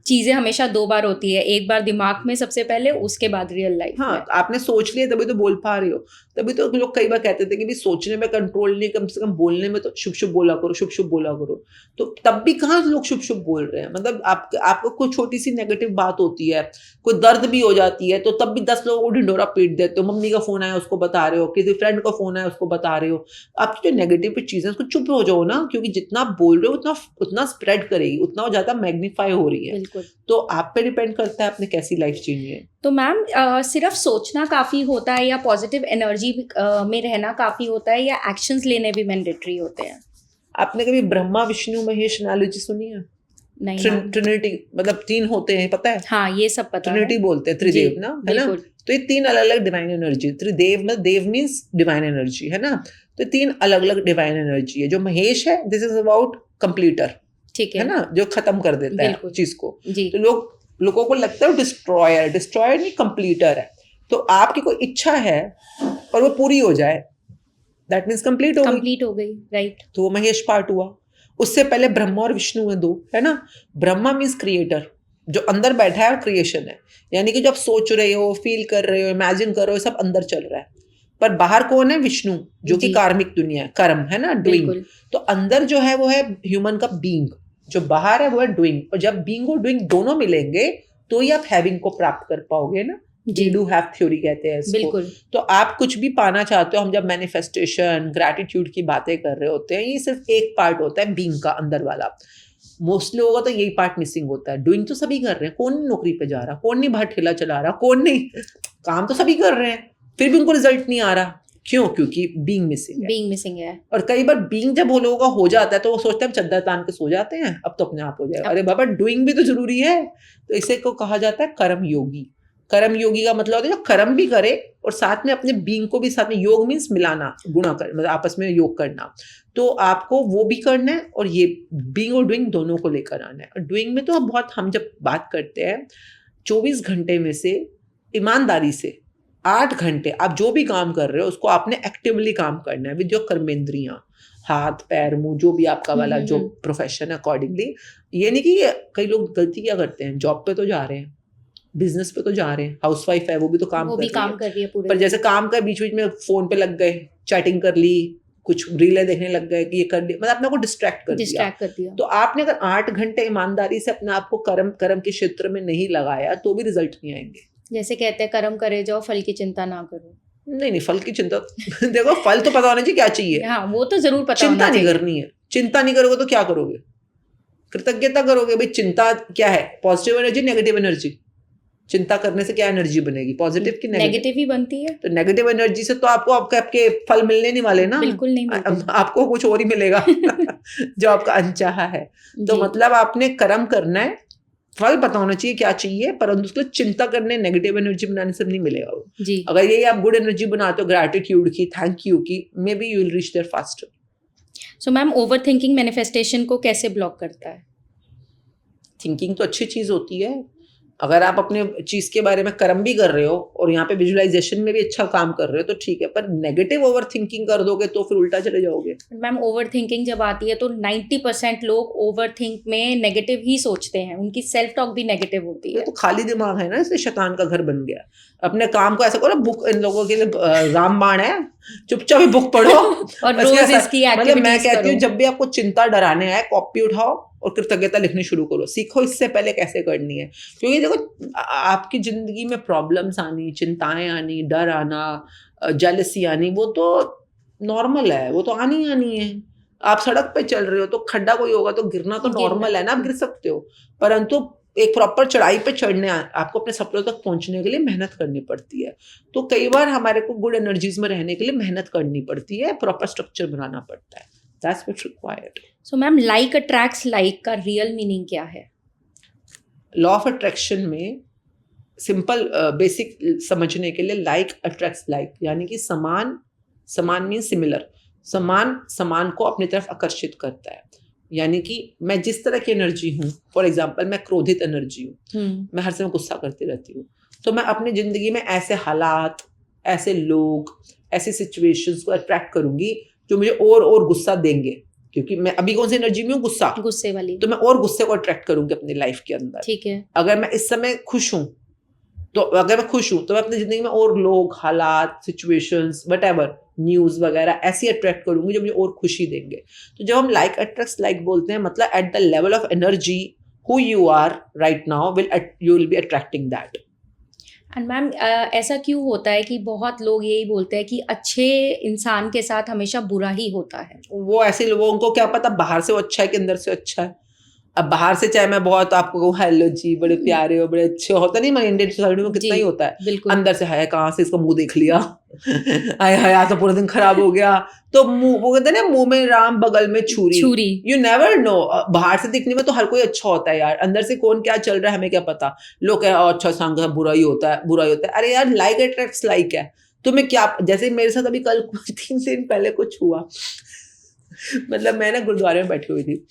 चीजें हमेशा 2 बार होती है, एक बार दिमाग में सबसे पहले, उसके बाद रियल लाइफ में। हाँ, आपने सोच लिया तभी तो बोल पा रहे हो। तभी तो लोग कई बार कहते थे कि भी सोचने में कंट्रोल नहीं, कम से कम बोलने में तो शुभ शुभ बोला करो, शुभ शुभ बोला करो। तो तब भी कहाँ लोग शुभ शुभ बोल रहे हैं? मतलब आपको कोई छोटी सी नेगेटिव बात होती है, कोई दर्द भी हो जाती है, तो तब भी 10 लोगों को ढिंढोरा पीट देते हो। मम्मी का फोन आया उसको बता रहे हो, किसी फ्रेंड का फोन आया उसको बता रहे हो। आपकी जो नेगेटिव चीजें उसको चुप हो जाओ ना, क्योंकि जितना आप बोल रहे हो उतना स्प्रेड करेगी, उतना ज्यादा मैग्नीफाई हो रही है। बिल्कुल। तो आप पे डिपेंड करता है आपने कैसी लाइफ जीनी है। तो मैम सिर्फ सोचना काफी होता है या पॉजिटिव एनर्जी में रहना काफी होता है, या एक्शंस लेने भी मैंडेटरी होते हैं? आपने कभी ब्रह्मा विष्णु महेश एनालॉजी सुनी है? नहीं मैम। ट्रिनिटी, मतलब 3 होते हैं, पता है? हाँ, ये सब पता है। ट्रिनिटी बोलते हैं, त्रिदेव ना, है ना? तो ये 3 अलग अलग डिवाइन एनर्जी। त्रिदेव मतलब देव मीन्स डिवाइन एनर्जी, है ना? तो 3 अलग अलग डिवाइन एनर्जी है। जो महेश है, दिस इज अबाउट कंप्लीटर, ठीक है ना, जो खत्म कर देता है चीज को। तो लोगों को लगता है डिस्ट्रॉयर नहीं, कंप्लीटर है। तो आपकी कोई इच्छा है और वो पूरी हो जाए, दैट मीन्स कंप्लीट हो गई, राइट। तो वो महेश पार्ट हुआ। उससे पहले ब्रह्मा और विष्णु है 2, है ना? ब्रह्मा मीन्स क्रिएटर, जो अंदर बैठा है, क्रिएशन है। यानी कि जो आप सोच रहे हो, फील कर रहे हो, इमेजिन कर रहे हो, सब अंदर चल रहा है। पर बाहर कौन है? विष्णु, जो कि कार्मिक दुनिया है, कर्म, है ना, डूइंग। तो अंदर जो है वो है ह्यूमन का बीइंग, जो बाहर है वो है डूइंग। और जब बीइंग और डूइंग दोनों मिलेंगे तो ही आप हैविंग को प्राप्त कर पाओगे ना। डू हैव थ्योरी कहते हैं इसको। बिल्कुल। तो आप कुछ भी पाना चाहते हो, हम जब मैनिफेस्टेशन, ग्रैटिट्यूड की बातें कर रहे होते हैं, ये सिर्फ एक पार्ट होता है बीइंग का, अंदर वाला। मोस्टली होगा तो यही पार्ट मिसिंग होता है। डूइंग तो सभी कर रहे हैं, कौन नहीं नौकरी पे जा रहा, कौन नहीं बाहर ठेला चला रहा, कौन नहीं, काम तो सभी कर रहे हैं, फिर भी उनको रिजल्ट नहीं आ रहा। क्यों? क्योंकि बीइंग मिसिंग है। और कई बार बीइंग जब वो लोगों का हो जाता है तो वो सोचते हैं चद्दर तान के सो जाते हैं, अब तो अपने आप हो जाएगा। अरे बाबा, डूइंग भी तो जरूरी है। तो इसे को कहा जाता है कर्म योगी। कर्म योगी का मतलब होता है जो कर्म भी करे और साथ में अपने बीइंग को भी साथ में, योग मीन्स मिलाना, गुणा कर, मतलब आपस में योग करना। तो आपको वो भी करना है और ये बीइंग और डूइंग दोनों को लेकर आना है। और डूइंग में तो हम जब बात करते हैं 24 घंटे में से ईमानदारी से 8 घंटे आप जो भी काम कर रहे हो उसको आपने एक्टिवली काम करना है विद योर कर्मेंद्रियां, हाथ पैर मुंह, जो भी आपका वाला जो प्रोफेशन है अकॉर्डिंगली। ये नहीं कि कई लोग गलती क्या करते हैं, जॉब पे तो जा रहे हैं, बिजनेस पे तो जा रहे हैं, हाउसवाइफ है वो भी तो काम कर रही है पूरे, पर जैसे काम का बीच बीच में फोन पे लग गए, चैटिंग कर ली, कुछ रीलें देखने लग गए कि ये कर लिया, मतलब अपने को डिस्ट्रैक्ट कर दिया। तो आपने अगर 8 घंटे ईमानदारी से अपने आप को कर्म के क्षेत्र में नहीं लगाया तो भी रिजल्ट नहीं आएंगे। जैसे कहते हैं कर्म करे जाओ, फल की चिंता ना करो। नहीं, फल की चिंता देखो, फल तो पता होना चाहिए क्या चाहिए। हाँ, वो तो जरूर पता चिंता नहीं करनी है। चिंता नहीं करोगे तो क्या करोगे? कृतज्ञता करोगे। भाई चिंता क्या है? Positive energy, negative energy. चिंता करने से क्या एनर्जी बनेगी? पॉजिटिव की नेगेटिव ही बनती है। तो नेगेटिव एनर्जी से तो आपको आपके फल मिलने नहीं वाले ना, बिल्कुल नहीं, आपको कुछ और ही मिलेगा जो आपका अनचाहा है। तो मतलब आपने कर्म करना है, फल पता होना चाहिए क्या चाहिए, परंतु उसके लिए चिंता करने, नेगेटिव एनर्जी बनाने से नहीं मिलेगा वो जी। अगर ये आप गुड एनर्जी बनाते हो, ग्रैटिट्यूड की, थैंक यू की, maybe you will reach there faster. So ma'am, over thinking manifestation को कैसे ब्लॉक करता है? थिंकिंग तो अच्छी चीज होती है। अगर आप अपने चीज के बारे में कर्म भी कर रहे हो और यहाँ पे विजुअलाइजेशन में भी अच्छा काम कर रहे हो तो ठीक है, पर नेगेटिव ओवर थिंकिंग कर दोगे तो फिर उल्टा चले जाओगे। मैम, ओवर थिंकिंग जब आती है तो 90% लोग ओवर थिंक में नेगेटिव ही सोचते हैं, उनकी सेल्फ टॉक भी नेगेटिव होती है। तो खाली दिमाग है ना, इसलिए शैतान का घर बन गया। अपने काम को ऐसा करो, बुक इन लोगों के लिए रामबाण है, चुपचाप बुक पढ़ो और रोज इसकी मतलब मैं कहती हूँ जब भी आपको चिंता डराने आए, कॉपी उठाओ और कृतज्ञता लिखनी शुरू करो। सीखो इससे पहले कैसे करनी है, क्योंकि देखो आपकी जिंदगी में प्रॉब्लम्स आनी, चिंताएं आनी, डर आना, जेलसी आनी, वो तो नॉर्मल है, वो तो आनी है। आप सड़क पे चल रहे हो तो खड्डा कोई होगा तो गिरना तो नॉर्मल है ना, आप गिर सकते हो, परंतु एक प्रॉपर चढ़ाई पे चढ़ने, आपको अपने सपनों तक पहुंचने के लिए मेहनत करनी पड़ती है। तो कई बार हमारे को गुड एनर्जीज में रहने के लिए मेहनत करनी पड़ती है, प्रॉपर स्ट्रक्चर बनाना पड़ता है। That's what's required. So ma'am, like attracts like का रियल मीनिंग क्या है? लॉ ऑफ अट्रैक्शन में सिंपल बेसिक समझने के लिए लाइक अट्रैक्ट्स लाइक, यानी कि समान मीन सिमिलर, समान को अपनी तरफ आकर्षित करता है। यानी कि मैं जिस तरह की एनर्जी हूँ, फॉर एग्जाम्पल मैं क्रोधित एनर्जी हूँ, मैं हर समय गुस्सा करती रहती हूँ, तो मैं अपनी जिंदगी में ऐसे हालात, ऐसे लोग, ऐसी सिचुएशंस को अट्रैक्ट करूंगी जो मुझे और गुस्सा देंगे, क्योंकि मैं अभी कौन सी एनर्जी में हूँ, गुस्से वाली, तो मैं और गुस्से को अट्रैक्ट करूंगी अपनी लाइफ के अंदर। ठीक है। अगर मैं इस समय खुश हूँ तो मैं अपनी जिंदगी में और लोग, हालात, सिचुएशंस, व्हाटएवर, न्यूज वगैरह ऐसी अट्रैक्ट करूंगी जो मुझे और खुशी देंगे। तो जब हम लाइक अट्रैक्ट्स लाइक बोलते हैं, मतलब at the level of energy who you are right now you will be attracting that. And ma'am ऐसा क्यों होता है कि बहुत लोग यही बोलते हैं कि अच्छे इंसान के साथ हमेशा बुरा ही होता है? वो ऐसे लोगों को क्या पता बाहर से वो अच्छा है कि अंदर से अच्छा है। अब बाहर से चाहे मैं बहुत आपको कहूँ हेलो जी बड़े प्यारे हो, बड़े अच्छे, होता नहीं हमारे इंडियन सोसाइटी में कितना ही होता है, बिल्कुल। अंदर से हाय कहाँ से इसका मुंह देख लिया हाय हाय आज तो पूरा दिन खराब हो गया। तो मुंह, वो कहते हैं ना मुंह में राम बगल में छुरी, यू नेवर नो। बाहर से दिखने में तो हर कोई अच्छा होता है यार, अंदर से कौन क्या चल रहा है हमें क्या पता। लोग कह अच्छा सांग बुरा ही होता है, बुरा ही होता है। अरे यार लाइक अट्रैक्ट्स लाइक है। तुम्हें क्या, जैसे मेरे साथ अभी कल 3 दिन पहले कुछ हुआ मतलब मैं ना गुरुद्वारे में बैठी हुई थी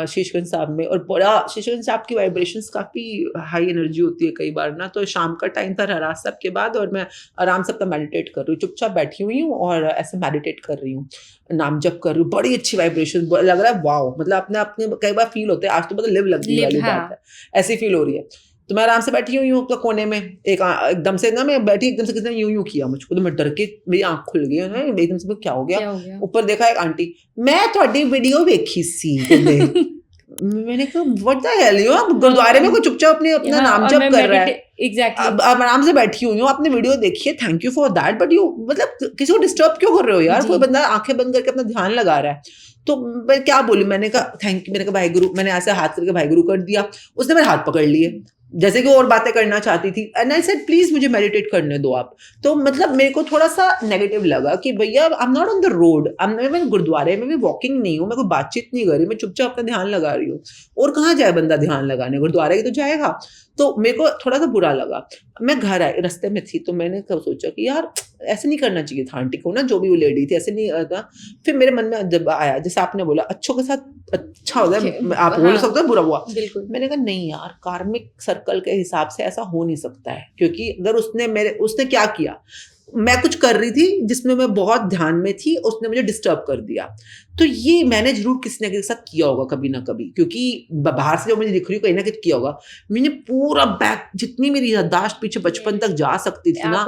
शीशगंज साहब में, और बड़ा शीशगंज साहब की वाइब्रेशंस काफ़ी हाई एनर्जी होती है कई बार ना। तो शाम का टाइम था रहरास साहब के बाद, और मैं आराम से अपना मेडिटेट कर रही हूँ, चुपचाप बैठी हुई हूँ और ऐसे मेडिटेट कर रही हूँ, नाम जप कर रही हूँ, बड़ी अच्छी वाइब्रेशन, लग रहा है वाओ, मतलब अपने कई बार फील होते हैं आज तो मतलब लिव लग गई वाली बात है, ऐसी फील हो रही है। तो मैं आराम से बैठी हुई हूँ तो कोने में एकदम से ना मैं बैठी, एकदम से किसी ने यूं किया मुझको, तो मैं डर के मेरी आंख खुल गई, एकदम से क्या हो गया। ऊपर देखा एक आंटी, मैं थोड़ी वीडियो देखी सी मैंने कहा व्हाट द हेल, यू गुरुद्वारे में कोई चुपचाप अपना नाम जप कर रहा है, एग्जैक्टली अब आराम से बैठी हुई हूँ, आपने वीडियो देखी है, thank you for that, but you मतलब किसी को डिस्टर्ब क्यों कर रहे हो यार। कोई बंदा आंखें बंद करके अपना ध्यान लगा रहा है, तो मैं क्या बोली, मैंने कहा थैंक यू, मैंने कहा भाई गुरु, मैंने ऐसे हाथ करके भाई गुरु कर दिया, उसने मेरे हाथ पकड़ लिए जैसे कि और बातें करना चाहती थी, एंड आई सेड प्लीज मुझे मेडिटेट करने दो आप। तो मतलब मेरे को थोड़ा सा नेगेटिव लगा कि भैया आई am not on the road, मैं गुरुद्वारे में भी वॉकिंग नहीं हूँ, मैं कोई बातचीत नहीं कर रही, मैं चुपचाप अपना ध्यान लगा रही हूँ, और कहाँ जाए बंदा ध्यान लगाने, गुरुद्वारे की तो जाएगा। तो मेरे को थोड़ा सा बुरा लगा। मैं घर आई, रास्ते में थी, तो मैंने कब सोचा कि यार ऐसे नहीं करना चाहिए था आंटी को ना, जो भी वो लेडी थी ऐसे नहीं करता। फिर मेरे मन में जब आया, जैसे आपने बोला अच्छों के साथ अच्छा होता है, आप बोल सकते हो बुरा हुआ, मैंने कहा नहीं यार, कार्मिक सर्कल के हिसाब से ऐसा हो नहीं सकता है, क्योंकि अगर उसने क्या किया, मैं कुछ कर रही थी जिसमें मैं बहुत ध्यान में थी, उसने मुझे डिस्टर्ब कर दिया, तो ये मैंने जरूर किसी न किसी के साथ किया होगा कभी ना कभी, क्योंकि बाहर से जो मुझे दिख रही कहीं ना कहीं किया होगा। मैंने पूरा बैक, जितनी मेरी याददाश्त पीछे बचपन तक जा सकती थी ना,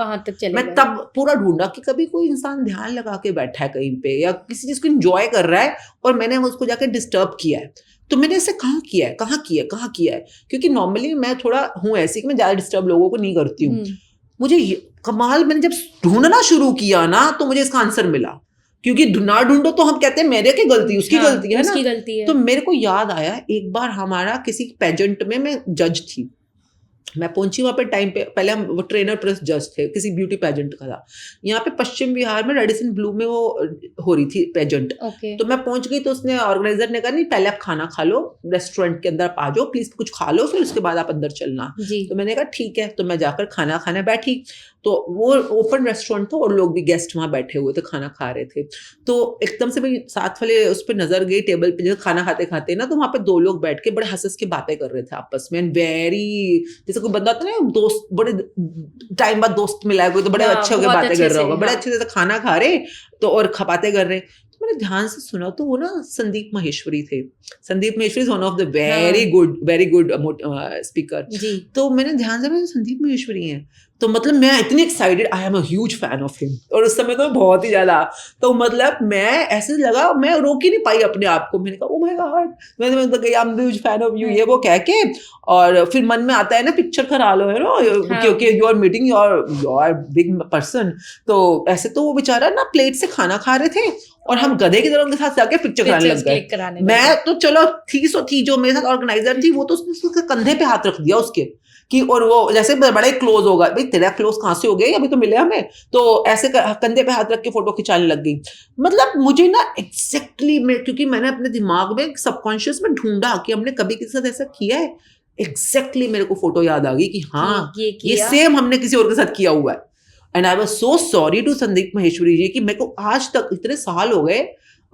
मैं तब पूरा ढूंढा कि कभी कोई इंसान ध्यान लगा के बैठा है कहीं पे, या किसी चीज को एंजॉय कर रहा है और मैंने उसको जाकर डिस्टर्ब किया है। तो मैंने ऐसे कहाँ किया है, क्योंकि नॉर्मली मैं थोड़ा हूँ ऐसी कि मैं ज्यादा डिस्टर्ब लोगों को नहीं करती हूँ। मुझे कमाल, मैंने जब ढूंढना शुरू किया ना तो मुझे इसका आंसर मिला, क्योंकि ना ढूंढो तो हम कहते हैं मेरे की गलती, उसकी गलती है ना। तो मेरे को याद आया एक बार हमारा किसी पेजेंट में मैं जज थी, मैं पहुंची वहां पे टाइम पे, पहले हम वो ट्रेनर प्लस जज थे, किसी ब्यूटी पेजेंट का था यहाँ पे पश्चिम बिहार में, रेडिसन ब्लू में वो हो रही थी पेजेंट। तो मैं पहुंच गई, तो उसने ऑर्गेनाइजर ने कहा नहीं पहले आप खाना खा लो, रेस्टोरेंट के अंदर आ जाओ प्लीज, कुछ खा लो फिर उसके बाद आप अंदर चलना। तो मैंने कहा ठीक है, तो मैं जाकर खाना खाने बैठी, तो वो ओपन रेस्टोरेंट था और लोग भी गेस्ट वहां बैठे हुए थे, खाना खा रहे थे। तो एकदम से भाई साथ वाले उस पर नजर गई, टेबल पे जैसे खाना खाते खाते ना, तो वहां पे 2 लोग बैठ के बड़े हंस के बातें कर रहे थे आपस में, वेरी जैसे कोई बंदा होता है ना दोस्त, बड़े टाइम बाद दोस्त मिला है कोई, तो बड़े अच्छे होकर बातें कर रहा होगा, बड़े अच्छे से खाना खा रहे तो और खपाते कर रहे। तो मैंने ध्यान से सुना, तो वो ना संदीप माहेश्वरी थे। Sandeep Maheshwari is one of the very good speaker. तो मैंने ध्यान से, संदीप माहेश्वरी हैं, तो मतलब मैं इतनी excited, I am a huge fan of him, और उस समय तो बहुत ही ज्यादा, तो मतलब मैं ऐसे लगा, मैं रोक ही नहीं पाई अपने आप को, मैंने कहा ओ माय गॉड, मैं तो गई I am huge fan of you, ये वो कह के, और फिर मन में आता है ना पिक्चर करा लो, है ना, क्योंकि you are meeting your big person. तो ऐसे तो वो बेचारा ना प्लेट से खाना खा रहे थे और हम गधे की तरह उनके साथ जाके पिक्चर कराने लग गए। मैं तो चलो थी जो मेरे साथ ऑर्गेनाइजर थी, वो तो उसके कंधे पे हाथ रख दिया उसके, कि और वो जैसे बड़े क्लोज होगा, भाई तेरा क्लोज कहाँ से हो गए, अभी तो मिले हमें, तो ऐसे कंधे पे हाथ रख के फोटो खिंचाने लग गई। मतलब मुझे ना एग्जैक्टली क्योंकि मैंने अपने दिमाग में सबकॉन्शियस में ढूंढा कि हमने कभी किसी साथ ऐसा किया है, एग्जैक्टली मेरे को फोटो याद आ गई कि हाँ ये ये किया। सेम हमने किसी और के साथ किया हुआ है। And I was so sorry to Sandeep Maheshwari ji कि मेरे को आज तक इतने साल हो गए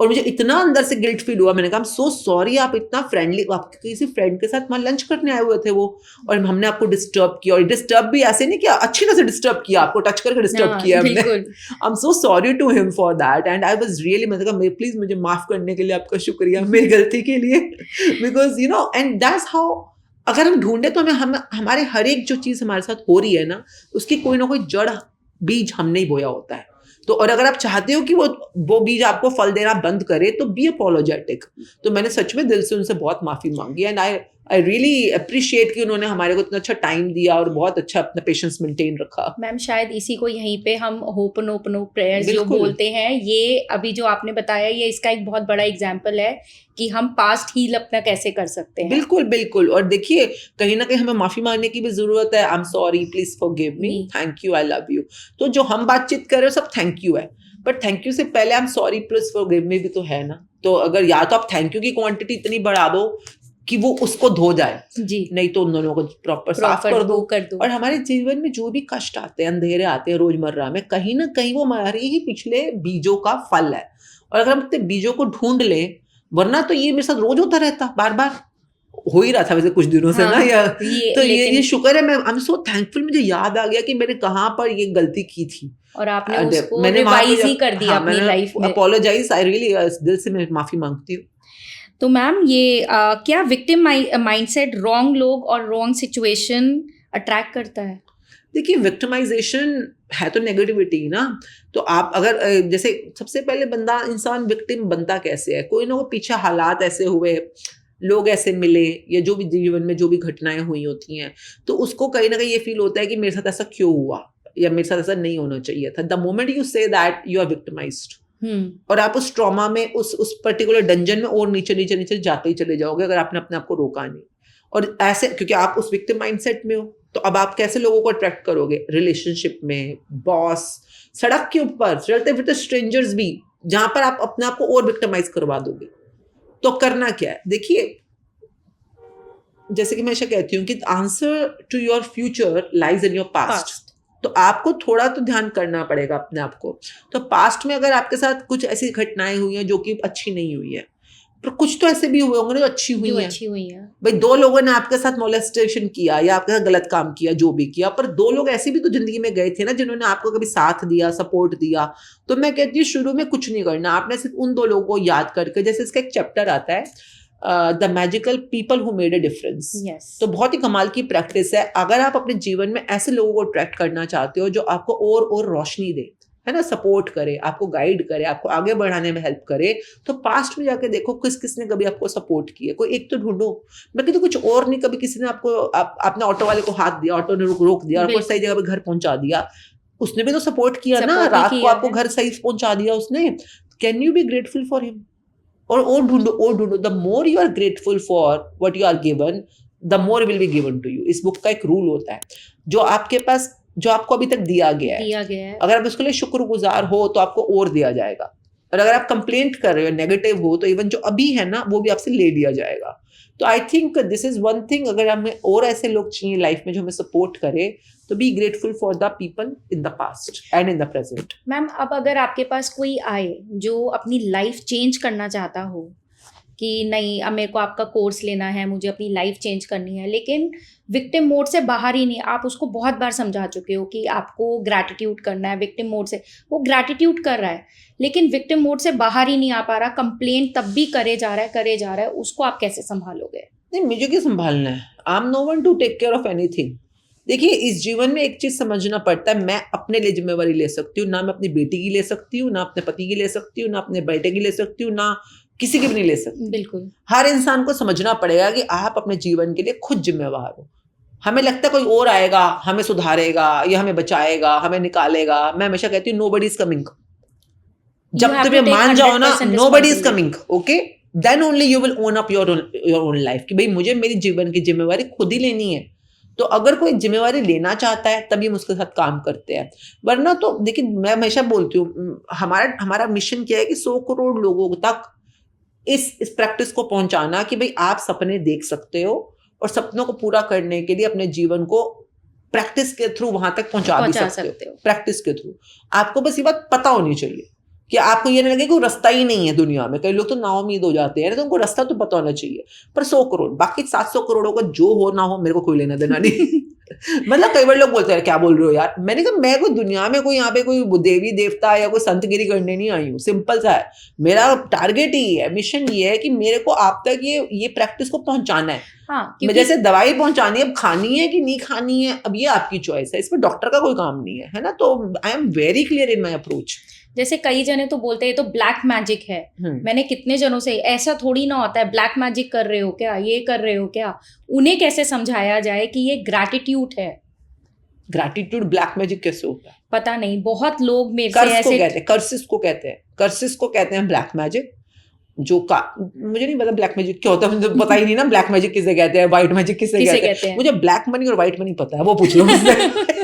और मुझे इतना अंदर से गिल्ट फील हुआ। मैंने कहा सो सॉरी, आप इतना फ्रेंडली, आप किसी फ्रेंड के साथ वहां लंच करने आए हुए थे वो, और हमने आपको डिस्टर्ब किया, और डिस्टर्ब भी ऐसे नहीं किया, अच्छी तरह से डिस्टर्ब किया, आपको टच करके डिस्टर्ब हाँ, किया हमने। बिल्कुल। I am so sorry to him for that and I was really, मैंने कहा प्लीज मुझे माफ करने के लिए आपका शुक्रिया मेरी गलती के लिए, because you know and that's how, अगर हम ढूंढे तो हमें हमारे हर एक जो चीज हमारे साथ हो रही है ना, उसकी कोई ना कोई जड़ बीज हमने ही बोया होता है। तो और अगर आप चाहते हो कि वो बीज आपको फल देना बंद करे तो बी अपोलोजेटिक। तो मैंने सच में दिल से उनसे बहुत माफी मांगी एंड आई रियली अप्रिशिएट कि उन्होंने हमारे को इतना अच्छा टाइम दिया और बहुत अच्छा अपना पेशेंस मेंटेन रखा। मैम शायद इसी को यहीं पे हम होपनोपनो प्रेयर्स जो बिल्कुल। बोलते हैं, ये अभी जो आपने बताया ये इसका एक बहुत बड़ा एग्जाम्पल है कि हम पास्ट हील अपना कैसे कर सकते हैं। बिल्कुल बिल्कुल। और देखिए कहीं ना कहीं हमें माफी मांगने की भी जरूरत है। I am sorry, please forgive me, thank you, I love you. तो जो हम बातचीत कर रहे हो सब थैंक यू है, बट थैंक यू से पहले I am sorry please forgive me भी तो है ना। तो अगर या तो आप थैंक यू की क्वांटिटी इतनी बढ़ा दो कि वो उसको धो जाए, जी, नहीं तो उन दोनों को प्रॉपर साफ कर दो। कर दो। और हमारे जीवन में जो भी कष्ट आते हैं, अंधेरे आते हैं रोजमर्रा में, कहीं ना कहीं वो हमारे ही पिछले बीजों का फल है। और अगर हम अपने बीजों को ढूंढ लें, वरना तो ये मेरे साथ रोज होता रहता, बार बार हो ही रहा था वैसे कुछ दिनों से। हाँ, ना या तो लेकिन ये शुक्र है, मैं आई एम सो थैंकफुल, मुझे याद आ गया कि मैंने कहाँ पर ये गलती की थी और आपने And उसको मैंने वहाँ पे रिवाइज ही कर दिया अपनी लाइफ में। अपोलोजाइज, आई रियली दिल से मैं माफी मांगती हूँ। तो मैम ये क्या विक्टिम माइंडसेट रॉन्ग लोग और रॉन्ग सिचुएशन अट्रैक्ट करता है? देखिए विक्टिमाइजेशन है तो नेगेटिविटी ना। तो आप अगर जैसे सबसे पहले बंदा इंसान विक्टिम बनता कैसे है, कोई ना कोई पीछे हालात ऐसे हुए, लोग ऐसे मिले, या जो भी जीवन में जो भी घटनाएं हुई होती हैं, तो उसको कहीं ना कहीं ये फील होता है कि मेरे साथ ऐसा क्यों हुआ या मेरे साथ ऐसा नहीं होना चाहिए था। The moment you say that you are victimised, और आप उस ट्रॉमा में उस पर्टिकुलर डंजन में और नीचे नीचे नीचे जाते ही चले जाओगे अगर आपने अपने आप को रोका नहीं। और ऐसे क्योंकि आप उस विक्टिम माइंडसेट में हो, तो अब आप कैसे लोगों को अट्रैक्ट करोगे? रिलेशनशिप में, बॉस, सड़क के ऊपर चलते फिरते स्ट्रेंजर्स भी, जहां पर आप अपने आप को और विक्टिमाइज करवा दोगे। तो करना क्या है? देखिए जैसे कि मैं ऐसा कहती हूँ कि answer to your future lies in your past. तो आपको थोड़ा तो ध्यान करना पड़ेगा अपने आप को। तो पास्ट में अगर आपके साथ कुछ ऐसी घटनाएं हुई हैं जो कि अच्छी नहीं हुई है, तो कुछ तो ऐसे भी हुए होंगे जो अच्छी हुई हैं। भाई 2 लोगों ने आपके साथ मोलेस्टेशन किया या आपके साथ गलत काम किया, जो भी किया, पर 2 लोग ऐसे भी तो जिंदगी में गए थे ना जिन्होंने आपको कभी साथ दिया, सपोर्ट दिया। तो मैं कहती हूँ शुरू में कुछ नहीं करना, आपने सिर्फ उन 2 लोगों को याद करके, जैसे इसका एक चैप्टर आता है the magical people who made a difference. तो बहुत ही कमाल की प्रैक्टिस है। अगर आप अपने जीवन में ऐसे लोगों को अट्रैक्ट करना चाहते हो जो आपको और रोशनी दे, है ना, सपोर्ट करे, आपको गाइड करे, आपको आगे बढ़ाने में हेल्प करे, तो पास्ट में जाके देखो किस किसने कभी आपको सपोर्ट किया। कोई एक तो ढूंढो। मैं कहती कुछ और नहीं, कभी किसी ने आपको आपने ऑटो वाले को हाथ दिया, ऑटो ने रोक दिया, आपको सही जगह पे घर पहुंचा दिया, उसने भी तो सपोर्ट किया ना, रात को आपको घर सही पहुंचा दिया उसने। Can you be grateful for him? और ढूंढो। The more you are grateful for what you are given, the more will be given to you. इस बुक का एक रूल होता है, जो आपके पास, जो आपको अभी तक दिया गया है, अगर आप उसके लिए शुक्रगुजार हो तो आपको और दिया जाएगा। और अगर आप कंप्लेंट कर रहे हो, नेगेटिव हो, तो इवन जो अभी है ना वो भी आपसे ले लिया जाएगा। तो I think this is one thing, अगर हमें और ऐसे लोग चाहिए लाइफ में जो हमें सपोर्ट करे, तो B grateful for the people in the past and in the present. Ma'am अब अगर आपके पास कोई आए जो अपनी लाइफ चेंज करना चाहता हो कि नहीं अब मेरे को आपका कोर्स लेना है, मुझे अपनी लाइफ चेंज करनी है, लेकिन विक्टिम मोड से बाहर ही नहीं, आप उसको बहुत बार समझा चुके हो कि आपको ग्रैटिट्यूड करना है, विक्टिम मोड से वो ग्रैटिट्यूड कर रहा है लेकिन विक्टिम मोड से बाहर ही नहीं आ पा रहा, कंप्लेंट तब भी करे जा रहा है, उसको आप कैसे संभालोगे? नहीं, मुझे क्या संभालना है? I am no one to take care of anything. देखिए इस जीवन में एक चीज समझना पड़ता है, मैं अपने लिए जिम्मेवारी ले सकती हूँ, ना मैं अपनी बेटी की ले सकती हूँ, ना अपने पति की ले सकती हूँ, ना अपने बेटे की ले सकती हूँ, ना किसी की भी नहीं ले सकती। बिल्कुल। हर इंसान को समझना पड़ेगा कि आप अपने जीवन के लिए खुद जिम्मेवार हो। हमें लगता है कोई और आएगा, हमें सुधारेगा या हमें बचाएगा, हमें निकालेगा। मैं हमेशा कहती हूँ नोबडी इज कमिंग। जब तुम्हें मान जाओ ना nobody is coming, okay, then only you will own up your own life कि भाई मुझे मेरी जीवन की जिम्मेवारी खुद ही लेनी है। तो अगर कोई जिम्मेवारी लेना चाहता है तभी हम उसके साथ काम करते हैं, वरना तो देखिए मैं हमेशा बोलती हूँ हमारा मिशन क्या है कि 100 करोड़ लोगों तक इस प्रैक्टिस को पहुंचाना कि भाई आप सपने देख सकते हो और सपनों को पूरा करने के लिए अपने जीवन को प्रैक्टिस के थ्रू वहां तक पहुंचा भी सकते हो। प्रैक्टिस के थ्रू आपको बस ये बात पता होनी चाहिए कि आपको ये नहीं लगे कोई रास्ता ही नहीं है दुनिया में। कई लोग तो नाउम्मीद हो जाते हैं, तो उनको रास्ता तो पता होना चाहिए। पर 100 करोड़ बाकी 700 करोड़ों का जो हो ना हो मेरे को कोई लेना देना नहीं। मतलब कई बार लोग बोलते हैं क्या बोल रहे हो यार। मैंने कहा मैं कोई दुनिया में कोई यहाँ पे कोई देवी देवता या कोई संतगिरी करने नहीं आई हूँ। सिंपल सा है, मेरा टारगेट ही है, मिशन ये है कि मेरे को आप तक ये प्रैक्टिस को पहुंचाना है। हाँ, मैं जैसे दवाई पहुंचानी है, अब खानी है कि नहीं खानी है अब ये आपकी चॉइस है, इसमें डॉक्टर का कोई काम नहीं है ना। तो I am very clear in my approach. जैसे कई जने तो बोलते हैं ये तो ब्लैक मैजिक है। मैंने कितने जनों से, ऐसा थोड़ी ना होता है, ब्लैक मैजिक कर रहे हो क्या, ये कर रहे हो क्या। उन्हें कैसे समझाया जाए कि ये ग्रैटिट्यूड है। ग्रैटिट्यूड ब्लैक मैजिक कैसे होता है पता नहीं, बहुत लोग मेरे से ऐसे कर्सिस को कहते हैं ब्लैक मैजिक। मुझे नहीं पता ब्लैक मैजिक क्या होता है, मुझे पता ही नहीं ना ब्लैक मैजिक किसे कहते हैं, व्हाइट मैजिक किसे कहते हैं। मुझे ब्लैक मनी और व्हाइट मनी पता है, वो पूछ लो मुझसे।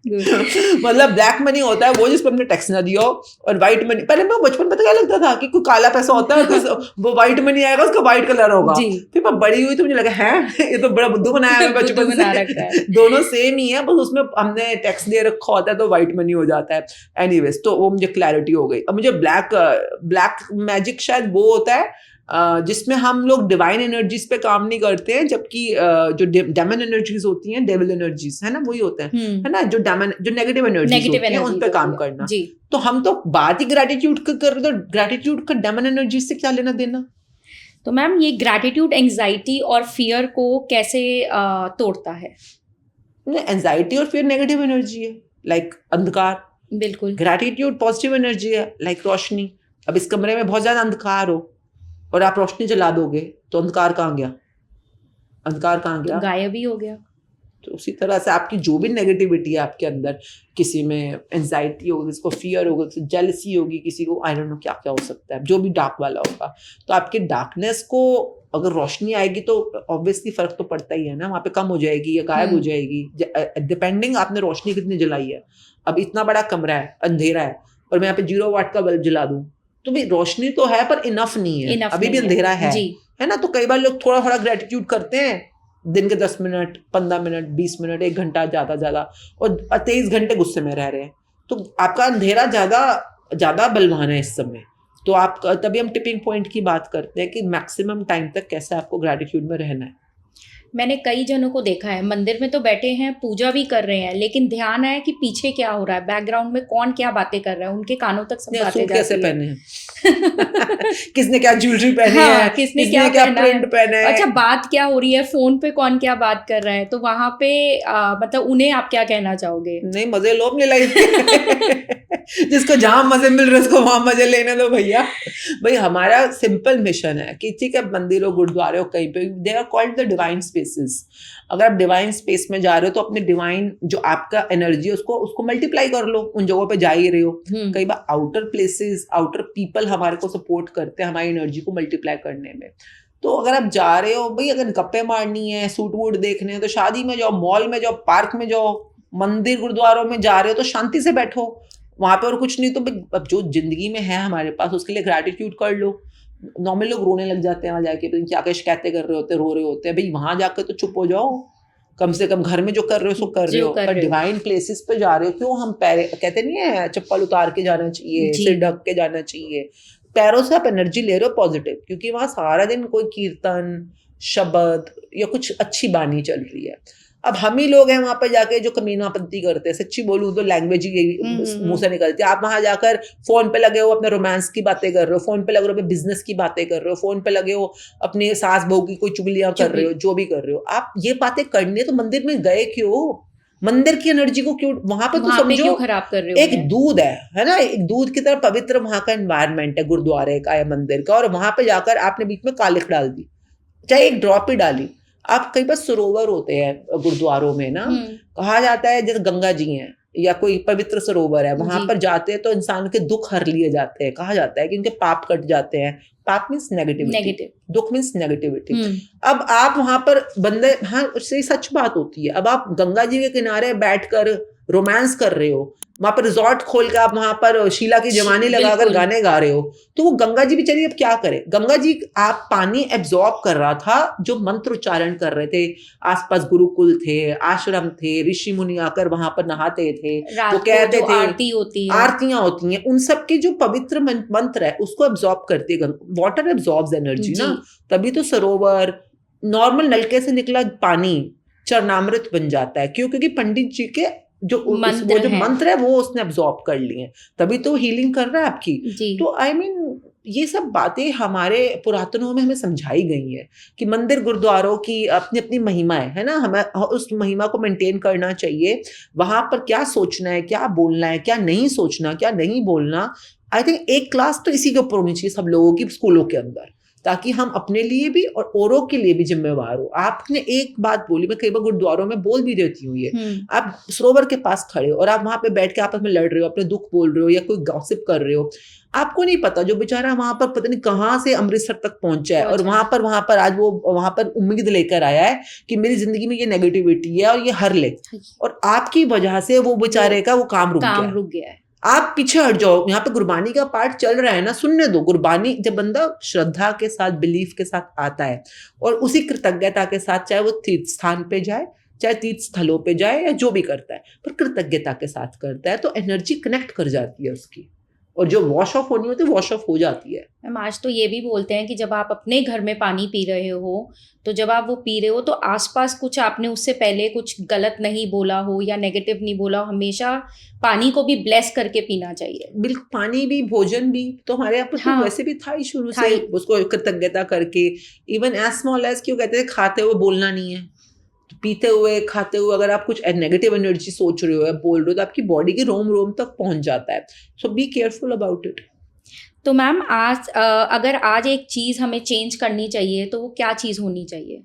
मतलब ब्लैक मनी होता है वो जिस पर हमने टैक्स ना दिया, और व्हाइट मनी पहले मैं बचपन में तो क्या लगता था कि कोई काला पैसा होता है तो वो व्हाइट मनी आएगा उसका व्हाइट कलर होगा। फिर मैं बड़ी हुई तो मुझे लगा है ये तो बड़ा बुद्धू बनाया है बचपन से। दोनों सेम ही है, बस उसमें हमने टैक्स दे रखा होता है तो व्हाइट मनी हो जाता है। एनीवेज, तो वो मुझे क्लैरिटी हो गई। अब मुझे ब्लैक मैजिक शायद वो होता है जिसमें हम लोग डिवाइन एनर्जीज पे काम नहीं करते हैं, जबकि जो डेमन एनर्जीज होती हैं, डेविल एनर्जीज है ना, वही होते हैं है ना, जो नेगेटिव एनर्जीज होती हैं उन पे काम करना। तो हम तो बात ही ग्रैटिट्यूड का कर रहे, तो ग्रैटिट्यूड का डेमन एनर्जीज से क्या लेना देना। तो मैम ये ग्रैटिट्यूड एंजाइटी और फियर को कैसे तोड़ता है। एंजाइटी और फियर नेगेटिव एनर्जी है, लाइक अंधकार। बिल्कुल। ग्रैटिट्यूड पॉजिटिव एनर्जी है, लाइक रोशनी। अब इस कमरे में बहुत ज्यादा अंधकार हो और आप रोशनी जला दोगे तो अंधकार कहाँ गया, अंधकार कहाँ गया, गायब ही हो गया। तो उसी तरह से आपकी जो भी नेगेटिविटी है आपके अंदर, किसी में एंजाइटी होगी, किसी को फियर होगा, किसी को जेलसी होगी, किसी को आई डोंट नो क्या क्या हो सकता है, जो भी डार्क वाला होगा। तो आपके डार्कनेस को अगर रोशनी आएगी तो ऑब्वियसली फर्क तो पड़ता ही है ना, वहाँ पे कम हो जाएगी या गायब हो जाएगी, डिपेंडिंग आपने रोशनी कितनी जलाई है। अब इतना बड़ा कमरा है, अंधेरा है, और मैं यहाँ पे 0 वाट का बल्ब जला दूं तो भी रोशनी तो है पर इनफ नहीं है, अभी भी अंधेरा है ना। तो कई बार लोग थोड़ा थोड़ा ग्रेटिट्यूड करते हैं, दिन के 10 मिनट 15 मिनट 20 मिनट 1 घंटा ज्यादा, और 23 घंटे गुस्से में रह रहे हैं, तो आपका अंधेरा ज्यादा बलवान है इस समय। तो आप तभी हम टिपिंग पॉइंट की बात करते हैं कि मैक्सिमम टाइम तक कैसे आपको ग्रेटिट्यूड में रहना है। मैंने कई जनों को देखा है, मंदिर में तो बैठे हैं, पूजा भी कर रहे हैं, लेकिन ध्यान है कि पीछे क्या हो रहा है, बैकग्राउंड में कौन क्या बातें कर रहा है, उनके कानों तक सब बातें जाती कैसे पहने हैं किसने क्या ज्वेलरी पहनी है, किसने क्या प्रिंट पहना है, अच्छा बात क्या हो रही है, फोन पे कौन क्या बात कर रहा है। तो वहां पे मतलब उन्हें आप क्या कहना चाहोगे। नहीं, मजे लो अपनी लाइफ जिसको जहां मजे मिल रहे उसको वहां मजे लेने दो भैया। भाई हमारा सिंपल मिशन है कि ठीक है, मंदिर हो, गुरुद्वारे हो, कहीं पे, they are called the divine spaces. अगर आप डिवाइन स्पेस में जा रहे हो तो अपने डिवाइन जो आपका एनर्जी है उसको मल्टीप्लाई कर लो, उन जगहों पे जा ही रहे हो। कई बार आउटर प्लेसेस, आउटर पीपल हमारे को सपोर्ट करते हैं हमारी एनर्जी को मल्टीप्लाई करने में। तो अगर आप जा रहे हो भाई, अगर गप्पे मारनी है, सूट वूट देखने हैं, तो शादी में जाओ, मॉल में जाओ, पार्क में जाओ, मंदिर गुरुद्वारों में जा रहे हो तो शांति से बैठो वहां पे, और कुछ नहीं तो अब जो जिंदगी में है हमारे पास उसके लिए ग्रैटिट्यूड कर लो। नॉर्मल लोग रोने लग जाते हैं वहां जाके, क्या क्या शिकायतें कर रहे होते हैं, रो रहे होते हैं। भाई वहां जाकर तो चुप हो जाओ, कम से कम घर में जो कर रहे हो सो कर रहे हो। पर डिवाइन प्लेसेस पे जा रहे हो, क्यों हम पैर कहते नहीं है चप्पल उतार के जाना चाहिए, सिर ढक के जाना चाहिए, पैरों से आप एनर्जी ले रहे हो पॉजिटिव, क्योंकि वहां सारा दिन कोई कीर्तन, शब्द या कुछ अच्छी बानी चल रही है। अब हम ही लोग हैं वहां पर जाके जो कमीनापंती करते हैं, सच्ची बोलूं तो लैंग्वेज ही मुंह से निकलती है। आप वहां जाकर फोन पे लगे हो, अपने रोमांस की बातें कर रहे हो, फोन पे लगे हो अपने बिजनेस की बातें कर रहे हो, फोन पे लगे हो अपनी सास बहू की कोई चुगलियां कर रहे हो, जो भी कर रहे हो आप, ये बातें करनी है तो मंदिर में गए क्यों, मंदिर की एनर्जी को क्यों वहां पे तो समझो खराब कर रहे हो। एक दूध है ना, एक दूध की तरह पवित्र वहां का एनवायरमेंट है गुरुद्वारे का या मंदिर का, और वहां पे जाकर आपने बीच में कालिख डाल दी, चाहे एक ड्रॉप ही डाली। आप कई बार सरोवर होते हैं गुरुद्वारों में ना, कहा जाता है जैसे गंगा जी हैं या कोई पवित्र सरोवर है, वहां पर जाते हैं तो इंसान के दुख हर लिए जाते हैं, कहा जाता है कि उनके पाप कट जाते हैं। पाप मीन्स नेगेटिविटी, दुख मीन्स नेगेटिविटी। अब आप वहां पर बंदे, हाँ उससे सच बात होती है। अब आप गंगा जी के किनारे बैठकर रोमांस कर रहे हो, वहां पर रिजॉर्ट खोल के आप वहां पर शीला की जवानी लगाकर बिल्कुल। गाने गा रहे हो, तो वो गंगा जी बेचारी अब क्या करे? गंगा जी आप पानी एब्जॉर्ब कर रहा था जो मंत्र उच्चारण कर रहे थे, आसपास गुरुकुल थे, आश्रम थे, ऋषि मुनि आकर वहां पर नहाते थे, रात वो को कहते जो थे, आरती होती है। आरतियां होती हैं, उन सब के जो पवित्र मंत्र है उसको एब्जॉर्ब करती है गंगा। वाटर एब्जॉर्ब्स एनर्जी जी। ना, तभी तो सरोवर, नॉर्मल नलके से निकला पानी चरणामृत बन जाता है। क्यों? क्योंकि पंडित जी के जो वो मंत्र जो हैं। मंत्र है वो उसने एब्जॉर्ब कर लिए हैं, तभी तो हीलिंग कर रहा है आपकी। जी। तो आई मीन ये सब बातें हमारे पुरातनों में हमें समझाई गई हैं कि मंदिर गुरुद्वारों की अपनी अपनी महिमा है ना, हमें उस महिमा को मेंटेन करना चाहिए। वहां पर क्या सोचना है, क्या बोलना है, क्या नहीं सोचना, क्या नहीं बोलना, आई थिंक एक क्लास तो इसी के ऊपर होनी चाहिए सब लोगों की स्कूलों के अंदर, ताकि हम अपने लिए भी और औरों के लिए भी जिम्मेवार हो। आपने एक बात बोली, मैं कई बार गुरुद्वारों में बोल भी देती हूँ ये, आप सरोवर के पास खड़े हो और आप वहां पे बैठ के आपस में लड़ रहे हो, अपने दुख बोल रहे हो या कोई गॉसिप कर रहे हो, आपको नहीं पता जो बेचारा वहां पर पता नहीं कहाँ से अमृतसर तक पहुंचा है और वहां पर आज वो वहां पर उम्मीद लेकर आया है कि मेरी जिंदगी में ये नेगेटिविटी है और ये हर ले, और आपकी वजह से वो बेचारे का वो काम रुक गया है। आप पीछे हट जाओ, यहाँ पे गुरबानी का पाठ चल रहा है ना, सुनने दो। गुरबानी जब बंदा श्रद्धा के साथ, बिलीफ के साथ आता है और उसी कृतज्ञता के साथ, चाहे वो तीर्थ स्थान पे जाए, चाहे तीर्थ स्थलों पे जाए या जो भी करता है, पर कृतज्ञता के साथ करता है, तो एनर्जी कनेक्ट कर जाती है उसकी, और जो वॉश ऑफ होनी होती है वॉश ऑफ हो जाती है। मैम आज तो ये भी बोलते हैं कि जब आप अपने घर में पानी पी रहे हो, तो जब आप वो पी रहे हो तो आसपास कुछ आपने उससे पहले कुछ गलत नहीं बोला हो या नेगेटिव नहीं बोला हो, हमेशा पानी को भी ब्लेस करके पीना चाहिए। बिल्कुल, पानी भी, भोजन भी, तो हमारे यहाँ पर तो वैसे भी था ही शुरू से, उसको कृतज्ञता करके। इवन एज स्मॉल एज क्यों कहते हैं खाते हुए बोलना नहीं है, पीते हुए, खाते हुए अगर आप कुछ नेगेटिव एनर्जी सोच रहे हो या बोल रहे हो तो आपकी बॉडी के रोम रोम तक पहुंच जाता है। सो बी केयरफुल अबाउट इट। तो मैम आज अगर आज एक चीज हमें चेंज करनी चाहिए तो वो क्या चीज होनी चाहिए?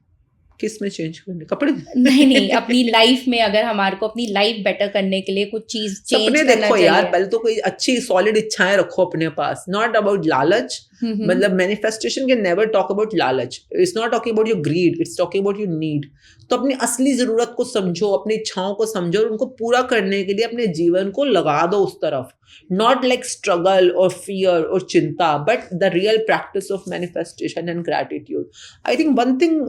किस में चेंज करने? कपड़े? नहीं, अपनी लाइफ में अगर हमारे को अपनी लाइफ बेटर करने के लिए कुछ चीज चेंज करना चाहिए। देखो यार, पहले तो कोई अच्छी सॉलिड इच्छाएं रखो अपने पास, नॉट अबाउट लालच। मतलब manifestation can never talk about लालच, it's not talking about your greed, it's talking about your need. तो अपनी असली जरूरत को समझो, अपनी इच्छाओं को समझो और उनको पूरा करने के लिए अपने जीवन को लगा दो उस तरफ। नॉट लाइक स्ट्रगल और फियर और चिंता, but the real practice of manifestation and gratitude. I think one thing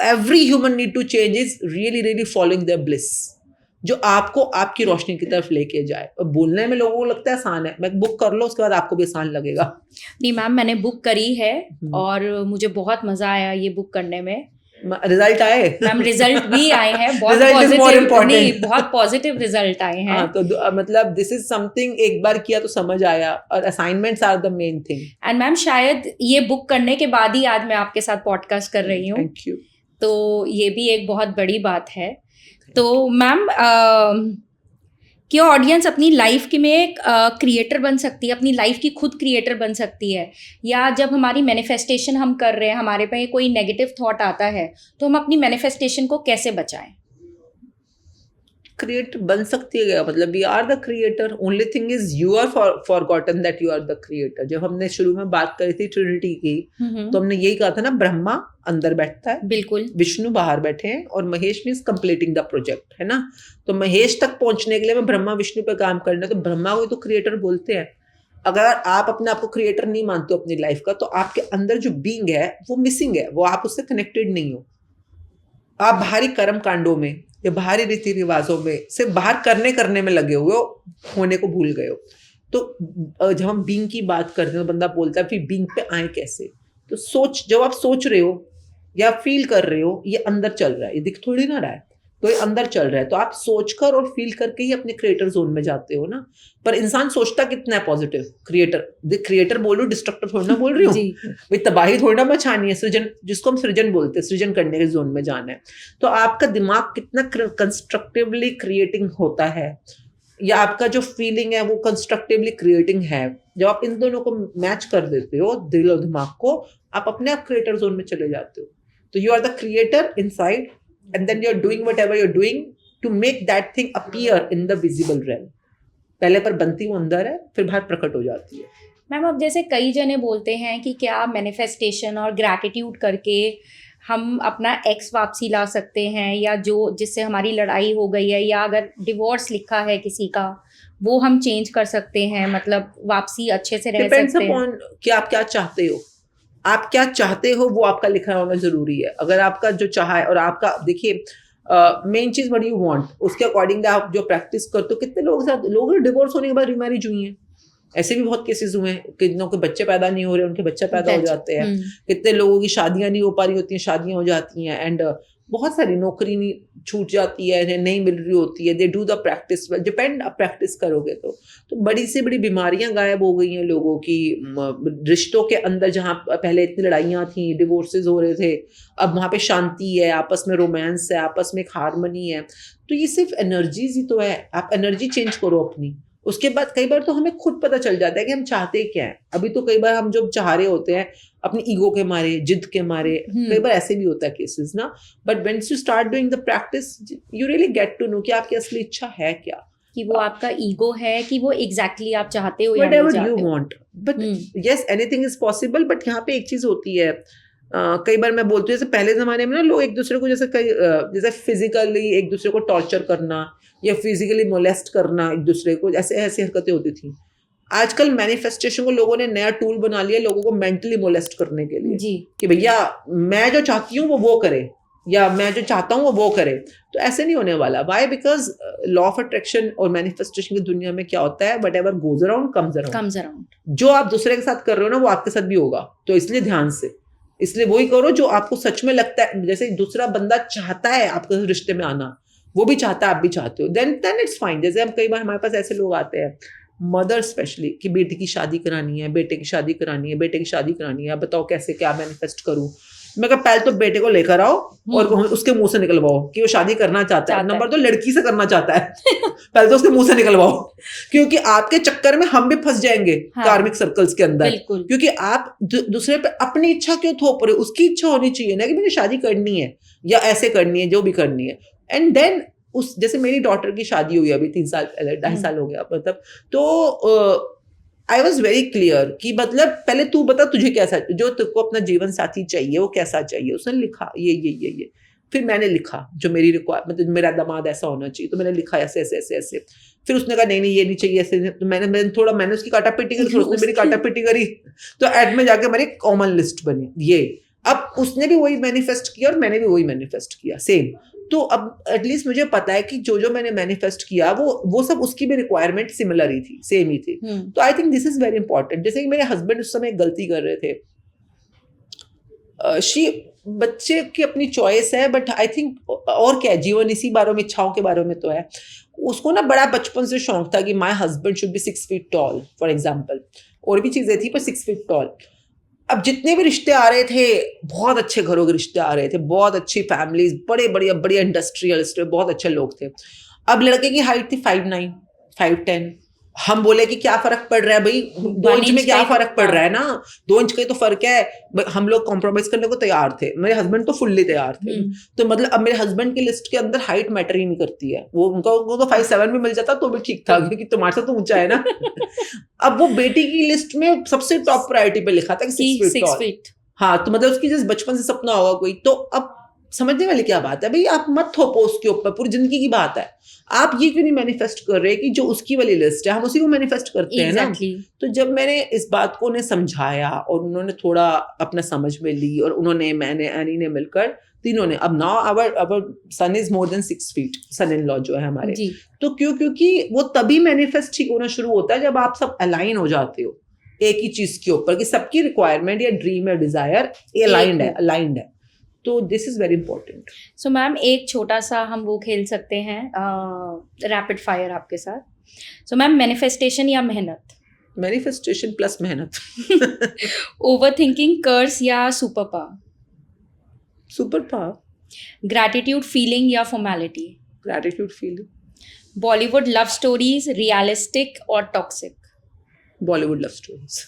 every human need to change is really following their bliss, जो आपको आपकी रोशनी की तरफ लेके जाए। और बोलने में लोगों को लगता है आसान है, मैं बुक कर लो उसके बाद आपको भी आसान लगेगा। नहीं मैम, मैंने बुक करी है और मुझे बहुत मजा आया ये बुक करने में। रिजल्ट आए? मैम रिजल्ट भी आए हैं, बहुत पॉजिटिव, नहीं बहुत पॉजिटिव रिजल्ट आए हैं। तो मतलब दिस इज समथिंग एक बार किया तो समझ आया, और assignments are the main thing. And ma'am शायद ये बुक करने के बाद ही आज मैं आपके साथ पॉडकास्ट कर रही हूँ। Thank you. तो ये भी एक बहुत बड़ी बात है। तो मैम क्या ऑडियंस अपनी लाइफ की में एक क्रिएटर बन सकती है, अपनी लाइफ की खुद क्रिएटर बन सकती है? या जब हमारी मैनिफेस्टेशन हम कर रहे हैं, हमारे पे कोई नेगेटिव थॉट आता है, तो हम अपनी मैनिफेस्टेशन को कैसे बचाएं? क्रिएटर बन सकती है, मतलब we are the creator, only thing is you are forgotten that you are the creator. जब हमने शुरू में बात करी थी ट्रिनिटी की, तो हमने यही कहा था ना, ब्रह्मा अंदर बैठता है, बिल्कुल, विष्णु बाहर बैठे हैं और Mahesh means completing the project, है ना। तो महेश तक पहुंचने के लिए मैं ब्रह्मा विष्णु पे काम करना है, तो ब्रह्मा को तो क्रिएटर बोलते हैं। अगर आप अपने आप को क्रिएटर नहीं मानते हो अपनी लाइफ का, तो आपके अंदर जो बीइंग है वो मिसिंग है, वो आप उससे कनेक्टेड नहीं हो। आप बाहरी कर्म कांडों में या बाहरी रीति रिवाजों में सिर्फ बाहर करने में लगे हुए हो, होने को भूल गए हो। तो जब हम बीइंग की बात करते हैं तो बंदा बोलता है फिर बीइंग पे आए कैसे? तो जब आप सोच रहे हो या फील कर रहे हो, ये अंदर चल रहा है, ये दिख थोड़ी ना रहा है, तो ये अंदर चल रहा है। तो आप सोचकर और फील करके ही अपने क्रिएटर जोन में जाते हो ना। पर इंसान सोचता कितना है पॉजिटिव? क्रिएटर बोल रही हूँ, डिस्ट्रक्टर थोड़ी ना बोल रही हूँ, भाई तबाही थोड़ी ना मचानी है। सृजन, जिसको हम सृजन बोलते हैं, सृजन करने के जोन में जाना है। तो आपका दिमाग कितना कंस्ट्रक्टिवली क्रिएटिंग होता है, या आपका जो फीलिंग है वो कंस्ट्रक्टिवली क्रिएटिंग है, जब आप इन दोनों को मैच कर देते हो, दिल और दिमाग को, आप अपने आप क्रिएटर जोन में चले जाते हो। तो you are the creator inside, and then you're doing whatever you're doing to make that thing appear in the visible realm. पहले पर बनती वो अंदर है, फिर बाहर प्रकट हो जाती है। मैम अब जैसे कई जने बोलते हैं कि क्या मैनिफेस्टेशन और ग्रैटिट्यूड करके हम अपना एक्स वापसी ला सकते हैं, या जो जिससे हमारी लड़ाई हो गई है, या अगर डिवोर्स लिखा है किसी का वो हम चेंज कर सकते हैं, मतलब वापसी अच्छे से रह डिपेंड्स सकते हैं। अपॉन कि आप क्या चाहते हो। आप क्या चाहते हो वो आपका लिखा होना जरूरी है। अगर आपका जो चाहा है और आपका, देखिए मेन चीज व्हाट यू वांट, उसके अकॉर्डिंग आप जो प्रैक्टिस करते हो। कितने लोग डिवोर्स होने के बाद रिमैरिज हुई हैं, ऐसे भी बहुत केसेस हुए हैं। कितनों के बच्चे पैदा नहीं हो रहे, उनके बच्चे पैदा हो जाते हैं। कितने लोगों की शादियां नहीं हो पा रही होती हैं, शादियां हो जाती हैं। एंड बहुत सारी नौकरी नहीं छूट जाती है, नहीं मिल रही होती है। They do the practice, depend, आप प्रैक्टिस करोगे तो बड़ी से बड़ी बीमारियां गायब हो गई हैं लोगों की। रिश्तों के अंदर जहाँ पहले इतनी लड़ाइयाँ थी, डिवोर्सेज हो रहे थे, अब वहाँ पे शांति है, आपस में रोमांस है, आपस में एक हारमनी है। तो ये सिर्फ एनर्जीज ही तो है। आप एनर्जी चेंज करो अपनी। उसके बाद कई बार तो हमें खुद पता चल जाता है कि हम चाहते क्या हैं। अभी तो कई बार हम जब चाह रहे होते हैं अपनी ईगो के मारे, जिद के मारे, कई बार ऐसे भी होता है केसेस ना। But when you start doing the practice, you really get to know कि आपकी असली इच्छा है क्या, कि वो आपका ईगो है, कि वो एग्जैक्टली आप चाहते हो या वट नहीं एवर चाहते यू हो। Want. But yes, anything is possible. But यहाँ पे एक चीज होती है, कई बार मैं बोलती हूँ, जैसे पहले जमाने में ना लोग एक दूसरे को जैसे फिजिकली एक दूसरे को टॉर्चर करना या फिजिकली मोलेस्ट करना एक दूसरे को, ऐसे ऐसी हरकतें होती थी। आजकल मैनिफेस्टेशन को लोगों ने नया टूल बना लिया लोगों को मेंटली मोलेस्ट करने के लिए जी। कि भैया मैं जो चाहती हूँ वो करे, या मैं जो चाहता हूँ वो करे। तो ऐसे नहीं होने वाला। Why? Because law of attraction और मैनिफेस्टेशन की दुनिया में क्या होता है, whatever goes around comes around. जो आप दूसरे के साथ कर रहे हो ना वो आपके साथ भी होगा। तो इसलिए ध्यान से, इसलिए वही करो जो आपको सच में लगता है। जैसे दूसरा बंदा चाहता है आपके रिश्ते में आना, वो भी चाहता है, आप भी चाहते हो, देन इट्स फाइन। जैसे हम कई बार हमारे पास ऐसे लोग आते हैं, मदर स्पेशली, कि बेटी की शादी करानी है, बेटे की शादी करानी है, बेटे की शादी करानी है, अब बताओ कैसे क्या मैनिफेस्ट करूं। मैं कहा पहले तो बेटे को लेकर आओ और उसके मुंह से निकलवाओ कि वो शादी करना चाहता है। नंबर 2, लड़की से करना चाहता है पहले तो उसके मुंह से निकलवाओ, क्योंकि आपके चक्कर में हम भी फंस जाएंगे कार्मिक सर्कल्स के अंदर। क्योंकि आप दूसरे पे अपनी इच्छा क्यों थोप रहे हो? उसकी इच्छा होनी चाहिए ना कि मुझे शादी करनी है या ऐसे करनी है, जो भी करनी है। एंड देन जैसे मेरी डॉटर की शादी हुई अभी 3 साल पहले, 2.5 साल हो गया मतलब। तो आई वॉज वेरी क्लियर कि मतलब पहले तू बता तुझे कैसा, जो तुझको अपना जीवन साथी चाहिए वो कैसा चाहिए। उसने लिखा ये। फिर मैंने लिखा जो मेरी मतलब मेरा दामाद ऐसा होना चाहिए, तो मैंने लिखा ऐसे ऐसे ऐसे ऐसे। फिर उसने कहा नहीं ये नहीं चाहिए ऐसे। तो मैंने उसकी काटापीटी करी, फिर उसने मेरी काटापीटी करी। तो एड में जाके हमारी कॉमन लिस्ट बनी ये। अब उसने भी वही मैनिफेस्ट किया और मैंने भी वही मैनिफेस्ट किया, सेम। तो अब एटलीस्ट मुझे पता है कि जो मैंने मैनिफेस्ट किया वो सब उसकी भी रिक्वायरमेंट सिमिलर ही थी, सेम ही थी। तो I think this is very important. जैसे कि मेरे हस्बैंड उस समय गलती कर रहे थे, बच्चे की अपनी चॉइस है, बट आई थिंक और क्या है, जीवन इसी बारे में, इच्छाओं के बारे में तो है। उसको ना बड़ा बचपन से शौक था कि my husband should be 6 feet tall, for example. और भी चीजें थी पर 6 फीट टॉल। अब जितने भी रिश्ते आ रहे थे, बहुत अच्छे घरों के रिश्ते आ रहे थे, बहुत अच्छी फैमिलीज, बड़े इंडस्ट्रियलिस्ट, बहुत अच्छे लोग थे। अब लड़के की हाइट थी 5'9", 5'10". हम बोले कि क्या फर्क पड़ रहा है भाई, 2 इंच में क्या फर्क पड़ रहा है ना, 2 इंच का ही तो फर्क है। हम लोग कॉम्प्रोमाइज करने को तैयार थे, मेरे हस्बैंड तो फुल्ली तैयार थे। तो मतलब अब मेरे हस्बैंड की लिस्ट के अंदर हाइट मैटर ही नहीं करती है। उनको तो 5'7" भी मिल जाता तो भी ठीक था, क्योंकि तुम्हारे से तो ऊंचा है ना। अब वो बेटी की लिस्ट में सबसे टॉप प्रायोरिटी पे लिखा था कि 6 फीट टॉल। हाँ, तो मतलब उसकी जैसे बचपन से सपना होगा कोई। तो अब समझने वाली क्या बात है भाई, आप मत थोपो उसके ऊपर, पूरी जिंदगी की बात है। आप ये क्यों नहीं मैनिफेस्ट कर रहे कि जो उसकी वाली लिस्ट है हम उसी को मैनिफेस्ट करते हैं ना। तो जब मैंने इस बात को उन्हें समझाया और उन्होंने थोड़ा अपना समझ में ली, और मैंने एनी ने मिलकर तीनों ने, अब now our son is more than 6 feet, son in law जो है हमारे। तो क्योंकि वो तभी मैनिफेस्ट ठीक होना शुरू होता है जब आप सब अलाइन हो जाते हो एक ही चीज के ऊपर, कि सबकी रिक्वायरमेंट या ड्रीम या डिजायर अलाइंड है। तो this is very important. So ma'am, एक छोटा सा हम वो खेल सकते हैं रैपिड फायर आपके साथ। सो मैम, मैनिफेस्टेशन या मेहनत? मैनिफेस्टेशन प्लस मेहनत। ओवर थिंकिंग, कर्स या super power? Super power. Gratitude feeling या formality? Gratitude feeling. Bollywood love stories, realistic और toxic? Bollywood love stories.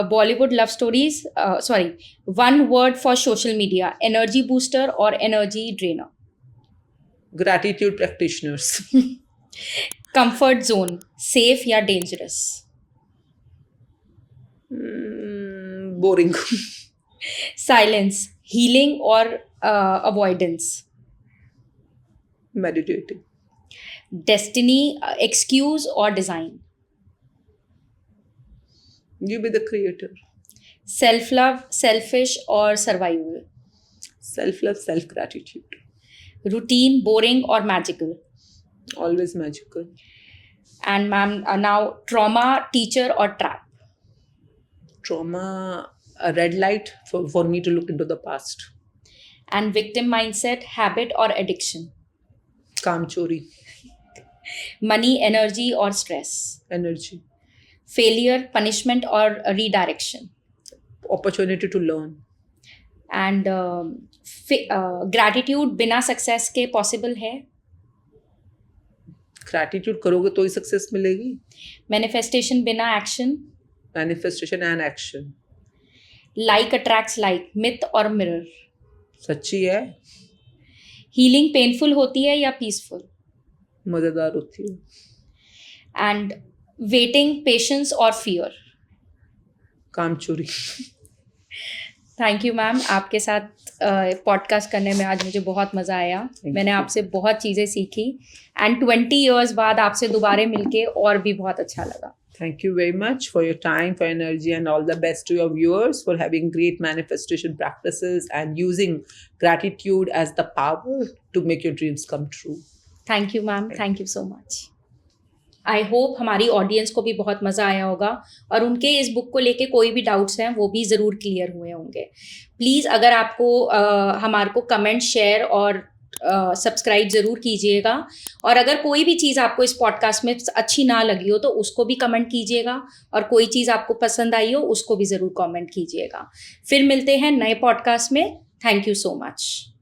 Bollywood love stories, sorry, one word for social media, energy booster और energy drainer? Gratitude practitioners. Comfort zone, safe या डेंजरस? बोरिंग। साइलेंस, हीलिंग और अवॉइडेंस? Meditating. डेस्टिनी, एक्सक्यूज और design? You be the creator. Self love, selfish और survival? Self-love, self-gratitude. Routine, boring और magical? Always magical. And ma'am now trauma, teacher और trap? Trauma, a red light for me to look into the past. And victim mindset, habit और एडिक्शन? काम चोरी. मनी, एनर्जी और स्ट्रेस? Energy. फेलियर, पनिशमेंट और redirection? Opportunity to learn. And gratitude बिना सक्सेस के पॉसिबल है? Gratitude करोगे तो ही सक्सेस मिलेगी. मैनिफेस्टेशन बिना action? Manifestation and action. Like attracts like, myth और मिरर? सच्ची है, हीलिंग पेनफुल होती है या पीसफुल? मजेदार होती है. एंड वेटिंग, पेशेंस और फियर? काम चोरी. थैंक यू मैम, आपके साथ पॉडकास्ट करने में आज मुझे बहुत मज़ा आया. मैंने you. आपसे बहुत चीज़ें सीखी एंड 20 इयर्स बाद आपसे दोबारा मिलके और भी बहुत अच्छा लगा. Thank you very much for your time, for energy, and all the best to your viewers for having great manifestation practices and using gratitude as the power to make your dreams come true. Thank you ma'am, thank you so much. I hope हमारी ऑडियंस को भी बहुत मज़ा आया होगा और उनके इस बुक को लेके कोई भी डाउट्स हैं वो भी ज़रूर क्लियर हुए होंगे. प्लीज़ अगर आपको हमारे को कमेंट, शेयर और सब्सक्राइब ज़रूर कीजिएगा. और अगर कोई भी चीज़ आपको इस पॉडकास्ट में अच्छी ना लगी हो तो उसको भी कमेंट कीजिएगा और कोई चीज़ आपको पसंद आई हो उसको भी ज़रूर कमेंट कीजिएगा. फिर मिलते हैं नए पॉडकास्ट में. Thank you so much.